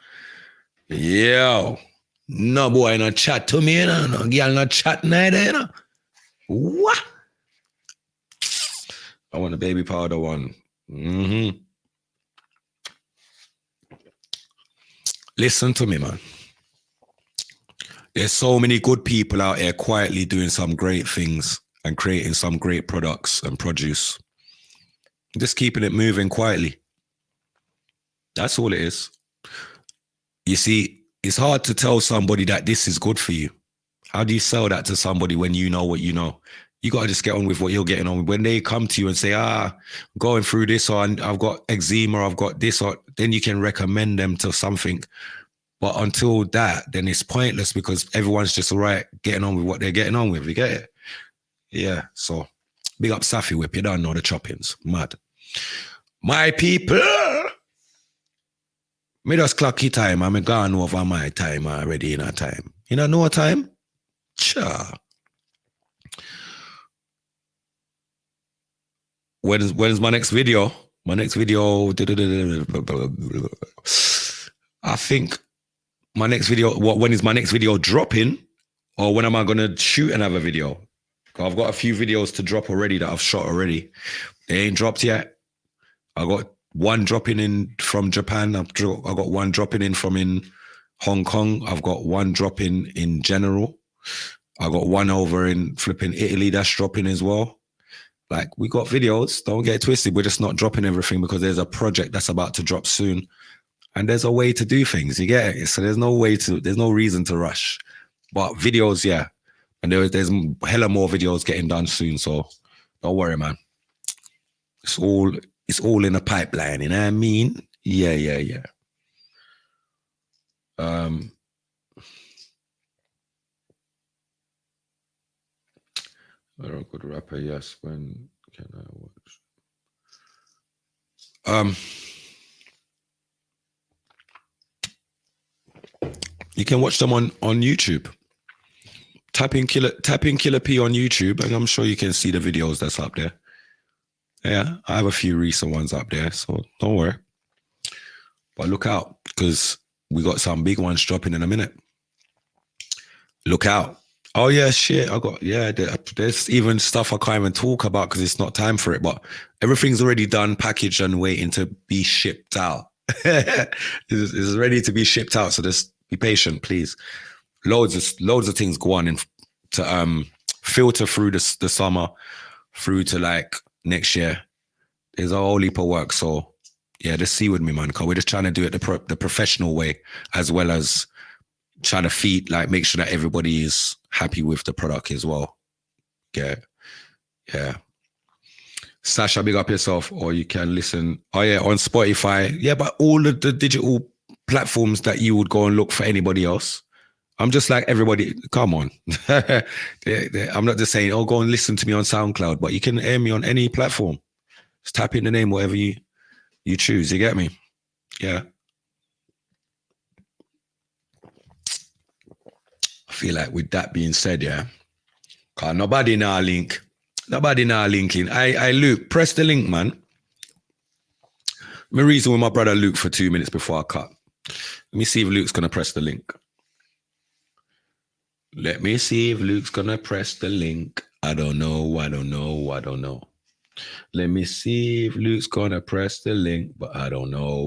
[SPEAKER 1] Yo, no boy, no chat to me, you know. No girl, no chat neither, you know. What? I want the baby powder one. Listen to me, man. There's so many good people out here quietly doing some great things and creating some great products and produce. Just keeping it moving quietly. That's all it is. You see, it's hard to tell somebody that this is good for you. How do you sell that to somebody when you know what you know? You got to just get on with what you're getting on with. When they come to you and say, I'm going through this, or I've got eczema, I've got this, or then you can recommend them to something. But until that, then it's pointless because everyone's just all right getting on with what they're getting on with. You get it? Yeah. So big up Safi Whip. You don't know the choppings. Mad. My people. Me just clocky time. I'm gone over my time already in a time. You know no time? Cha. When's my next video? My next video. I think my next video, when is my next video dropping? Or when am I going to shoot another video? I've got a few videos to drop already that I've shot already. They ain't dropped yet. I got one dropping in from Japan. I got one dropping in from in Hong Kong. I've got one dropping in general. I got one over in flipping Italy that's dropping as well. Like, we got videos. Don't get it twisted. We're just not dropping everything because there's a project that's about to drop soon. And there's a way to do things. You get it? So there's no reason to rush. But videos, yeah. And there's hella more videos getting done soon. So don't worry, man. It's all in the pipeline, you know what I mean? Yeah. I'm a good rapper, yes. When can I watch? You can watch them on YouTube. Type in Killer P on YouTube, and I'm sure you can see the videos that's up there. Yeah, I have a few recent ones up there, so don't worry. But look out, because we got some big ones dropping in a minute. Look out. Oh yeah, shit. There's even stuff I can't even talk about because it's not time for it, but everything's already done, packaged and waiting to be shipped out. It's ready to be shipped out, so just be patient, please. Loads of things go on to filter through the summer through to like next year. There's a whole heap of work, so yeah, just see with me, man, because we're just trying to do it the professional way, as well as trying to make sure that everybody is happy with the product as well. Yeah. Sasha, big up yourself, or you can listen. Oh yeah, on Spotify. Yeah, but all of the digital platforms that you would go and look for anybody else. I'm just like everybody. Come on. I'm not just saying, go and listen to me on SoundCloud, but you can hear me on any platform. Just type in the name, whatever you choose. You get me? Yeah. I feel like with that being said, yeah, cause nobody now linking. I Luke, press the link, man. Me reason with my brother Luke for 2 minutes before I cut. Let me see if Luke's gonna press the link. Let me see if Luke's gonna press the link. I don't know. Let me see if Luke's gonna press the link, but I don't know.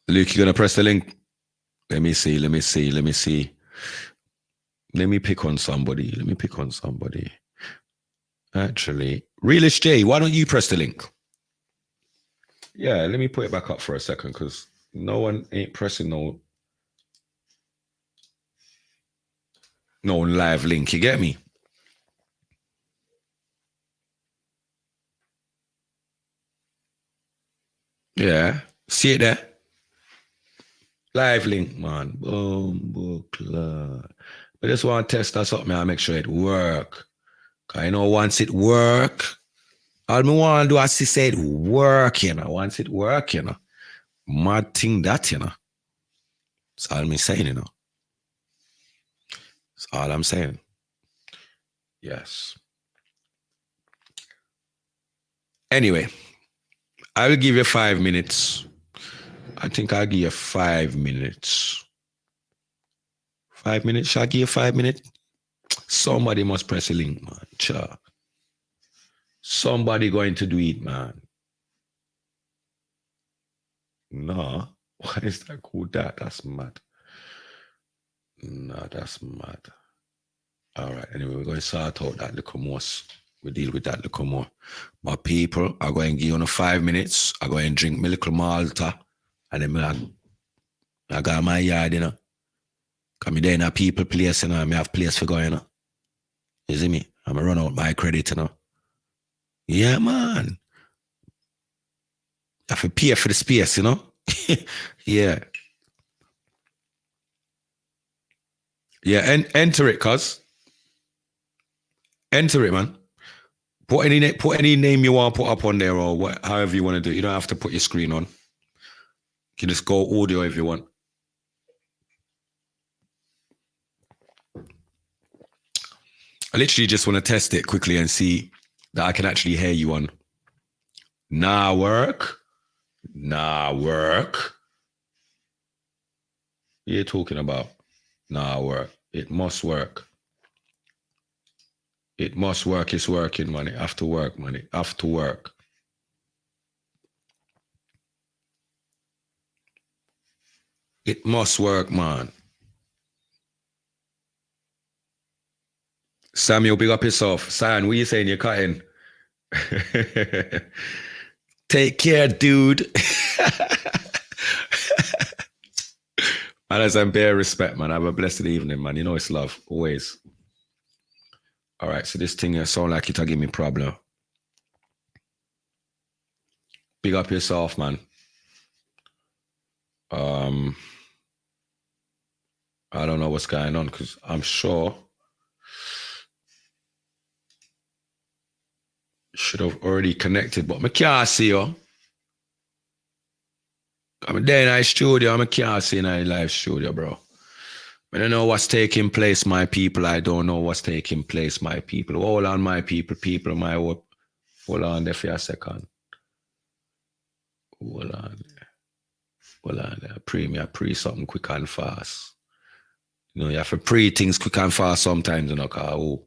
[SPEAKER 1] Luke, you gonna press the link? Let me see. Let me pick on somebody. Actually, Realist J, why don't you press the link? Yeah, let me put it back up for a second because no one ain't pressing no live link. You get me? Yeah. See it there? Live link, man. Boom, book. I just want to test that something. I make sure it work. Cause I know once it work, all I want to do is say it work, you know. Once it work, you know. Mad thing that, you know. That's all I'm saying, you know. That's all I'm saying. Yes. Anyway, I will give you 5 minutes. I think I'll give you 5 minutes. 5 minutes? Shall I give you 5 minutes? Somebody must press a link, man. Cha. Somebody going to do it, man. No. Why is that good? That's mad. No, that's mad. All right. Anyway, we're going to sort out that little more. We deal with that little more. My people are going to give you 5 minutes. I'm going to drink my little Malta. And then I got my yard, you know. Because I'm there in a people place, you know. I have place for going, you know. You see me? I'm going to run out my credit, you know. Yeah, man. I have to pay for the space, you know. Yeah. Yeah, enter it, cuz. Enter it, man. Put any name you want to put up on there or however you want to do it. You don't have to put your screen on. You can just go audio if you want. I literally just want to test it quickly and see that I can actually hear you on. Nah, work. What are you talking about? Nah, work. It must work. It must work. It's working, man. It have to work, man. It have to work. It must work, man. Samuel, big up yourself. San, what are you saying? You're cutting. Take care, dude. Man, as I'm bare respect, man. Have a blessed evening, man. You know it's love, always. All right, so this thing here sound like it'll give me problem. Big up yourself, man. I don't know what's going on because I'm sure should have already connected, but I can't see you. I'm there in my studio. I can't see in my live studio, bro. I don't know what's taking place, my people. I don't know what's taking place, my people. Hold on, my people, my hope. Hold on there for a second. Hold on there. I pray something quick and fast. You know, you have to pray things quick and fast sometimes, you know, because,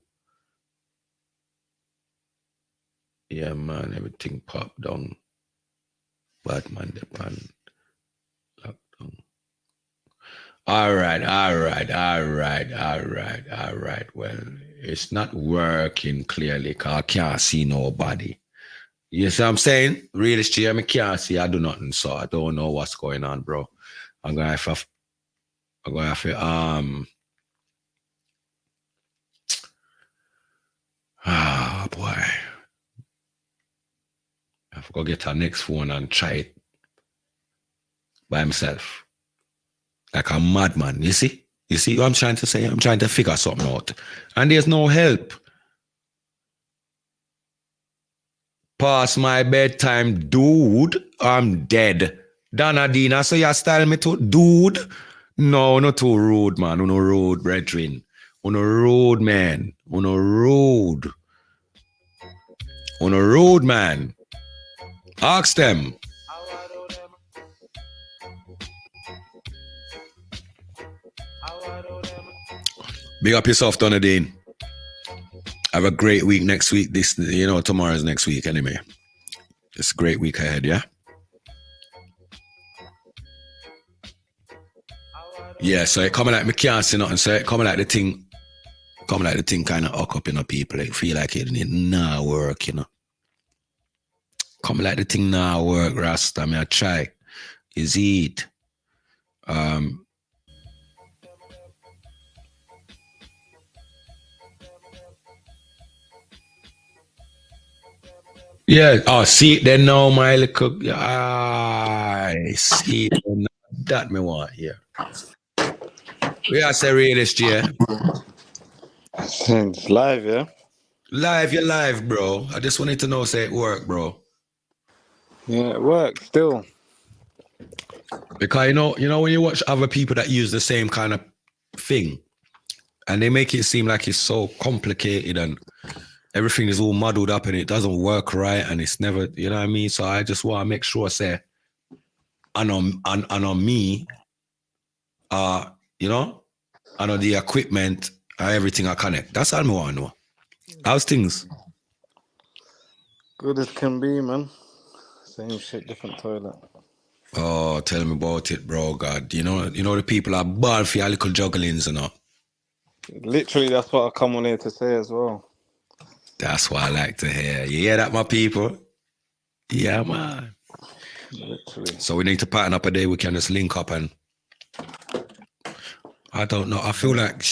[SPEAKER 1] yeah, man, everything popped down. Bad man, the pan lockdown. All right. Well, it's not working clearly because I can't see nobody. You see what I'm saying? Really, I can't see. I do nothing, so I don't know what's going on, bro. I'm gonna have to boy. I have to go get our next phone and try it by himself. Like a madman, you see? You see what I'm trying to say? I'm trying to figure something out. And there's no help. Past my bedtime, dude. I'm dead. Donadina, so you style me to dude? No, not too rude, man. Uno rude, brethren. Uno rude, man. Uno rude. Uno rude, man. Ask them. Big up yourself, Donadine. Have a great week next week. Tomorrow's next week anyway. It's a great week ahead, yeah? Yeah, so it coming like me can't see nothing. So it coming like the thing kind of hook up, people. Like feel like it need not work, Come like the thing now work, Rasta. Me I try. Is it? Yeah. Oh, see it then now, my little. I see it then. That me want here. We are say realist, yeah.
[SPEAKER 8] It's live, yeah?
[SPEAKER 1] Live, you're live, bro. I just wanted to know, say it work, bro.
[SPEAKER 8] Yeah, it works still.
[SPEAKER 1] Because you know when you watch other people that use the same kind of thing, and they make it seem like it's so complicated and everything is all muddled up and it doesn't work right and it's never, you know what I mean? So I just want to make sure, say, and on me, you know, and on the equipment, everything I connect. That's all I want to know. How's things?
[SPEAKER 8] Good as can be, man. Same shit, different toilet.
[SPEAKER 1] Oh, tell me about it, bro. God, you know the people are bad for your little jugglings and all.
[SPEAKER 8] Literally, that's what I come on here to say as well.
[SPEAKER 1] That's what I like to hear. You hear that, my people? Yeah, man.
[SPEAKER 8] Literally.
[SPEAKER 1] So we need to pattern up a day we can just link up and I don't know. I feel like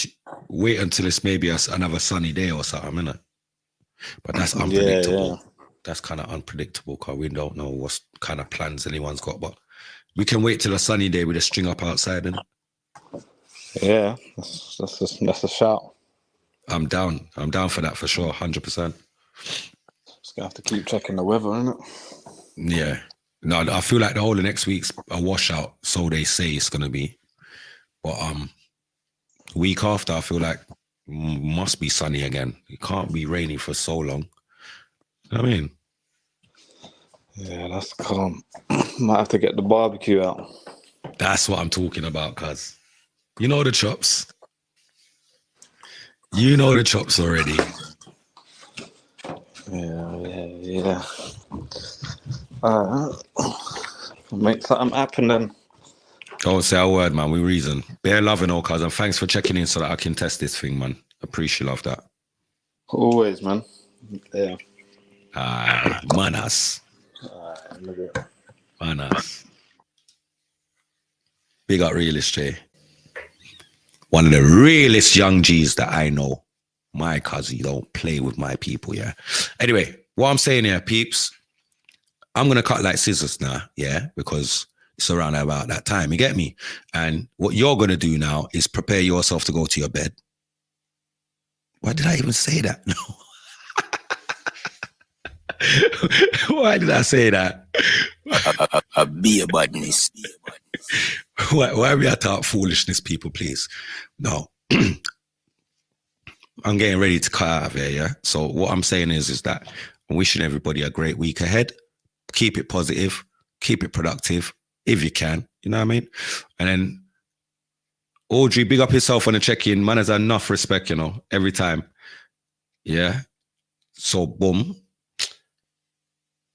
[SPEAKER 1] wait until it's maybe another sunny day or something, innit? But that's unpredictable.
[SPEAKER 8] Yeah.
[SPEAKER 1] That's kind of unpredictable because we don't know what kind of plans anyone's got. But we can wait till a sunny day with a string up outside, innit?
[SPEAKER 8] Yeah, that's a shout.
[SPEAKER 1] I'm down. I'm down for that for sure, 100%.
[SPEAKER 8] Just gonna have to keep checking the weather, innit?
[SPEAKER 1] Yeah. No, I feel like the whole of next week's a washout, so they say it's gonna be. But week after, I feel like must be sunny again. It can't be rainy for so long. You know what I mean?
[SPEAKER 8] Yeah, that's calm. Might have to get the barbecue out.
[SPEAKER 1] That's what I'm talking about, cuz. You know the chops. You know the chops already.
[SPEAKER 8] Yeah. Make something happen then.
[SPEAKER 1] Don't say a word, man. We reason. Bear love and all, cuz. And thanks for checking in so that I can test this thing, man. Appreciate love that.
[SPEAKER 8] Always, man. Yeah.
[SPEAKER 1] Manas. Manas. Big up realist, Jay. One of the realest young G's that I know. My cousin, don't play with my people, yeah. Anyway, what I'm saying here, peeps, I'm going to cut like scissors now, yeah, because it's around about that time, you get me? And what you're going to do now is prepare yourself to go to your bed. Why did I even say that? No. Why did I say that?
[SPEAKER 6] Be a badness.
[SPEAKER 1] Why we talk foolishness, people, please? No. I'm getting ready to cut out of here, yeah? So what I'm saying is that I'm wishing everybody a great week ahead. Keep it positive. Keep it productive, if you can. You know what I mean? And then, Audrey, big up yourself on the check-in. Man has enough respect, you know, every time. Yeah? So, boom.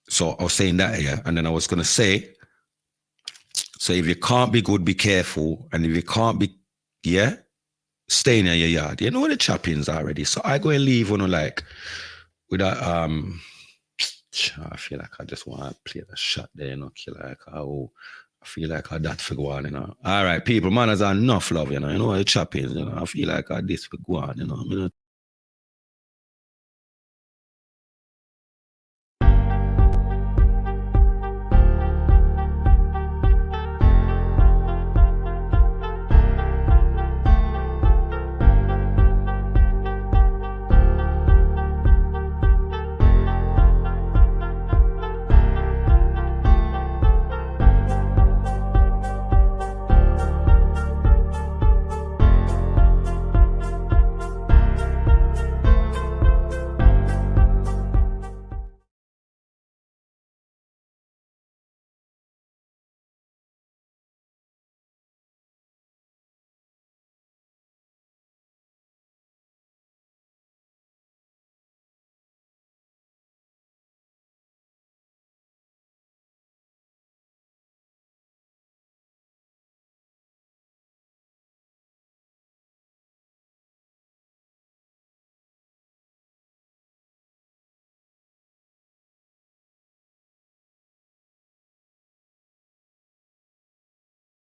[SPEAKER 1] So I was saying that, yeah? And then I was going to say, so if you can't be good, be careful. And if you can't be, yeah? Stay in your yard. You know the choppings already. So I go and leave on like with that I feel like I just want to play the shot there, you know, like I feel like I that for go on, you know. All right, people, man, there's enough love, you know the choppings, you know. I feel like I this for go on, you know.